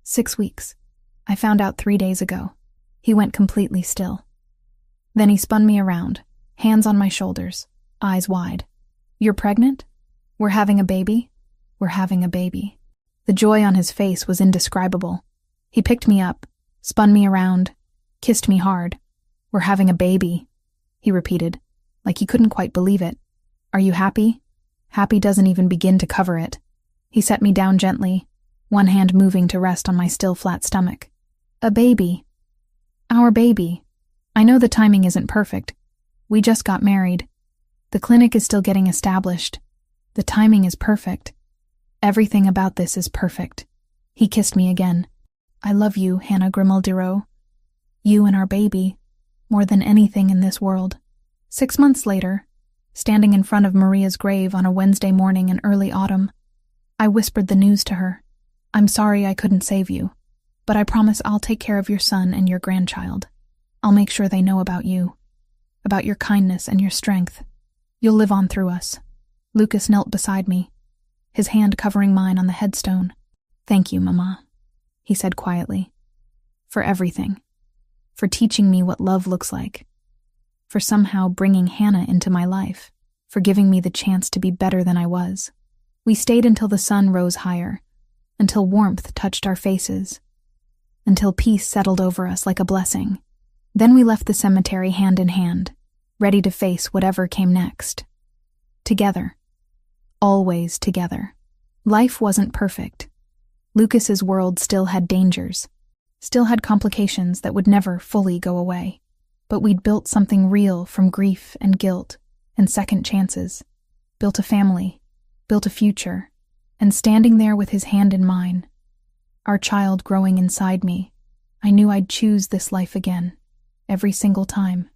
6 weeks. I found out 3 days ago." He went completely still. Then he spun me around, hands on my shoulders, eyes wide. "You're pregnant? We're having a baby?" "We're having a baby." The joy on his face was indescribable. He picked me up, spun me around, kissed me hard. "We're having a baby," he repeated, like he couldn't quite believe it. "Are you happy?" "Happy doesn't even begin to cover it." He set me down gently, one hand moving to rest on my still flat stomach. "A baby. Our baby. I know the timing isn't perfect. We just got married. The clinic is still getting established. The timing is perfect. Everything about this is perfect." He kissed me again. "I love you, Hannah Grimaldiro. You and our baby, more than anything in this world." 6 months later, standing in front of Maria's grave on a Wednesday morning in early autumn, I whispered the news to her. "I'm sorry I couldn't save you, but I promise I'll take care of your son and your grandchild. I'll make sure they know about you, about your kindness and your strength. You'll live on through us." Lucas knelt beside me, his hand covering mine on the headstone. "Thank you, Mama," he said quietly, "for everything, for teaching me what love looks like, for somehow bringing Hannah into my life, for giving me the chance to be better than I was." We stayed until the sun rose higher, until warmth touched our faces, until peace settled over us like a blessing. Then we left the cemetery hand in hand, ready to face whatever came next. Together. Always together. Life wasn't perfect. Lucas's world still had dangers, still had complications that would never fully go away. But we'd built something real from grief and guilt and second chances. Built a family, built a future, and standing there with his hand in mine, our child growing inside me, I knew I'd choose this life again, every single time.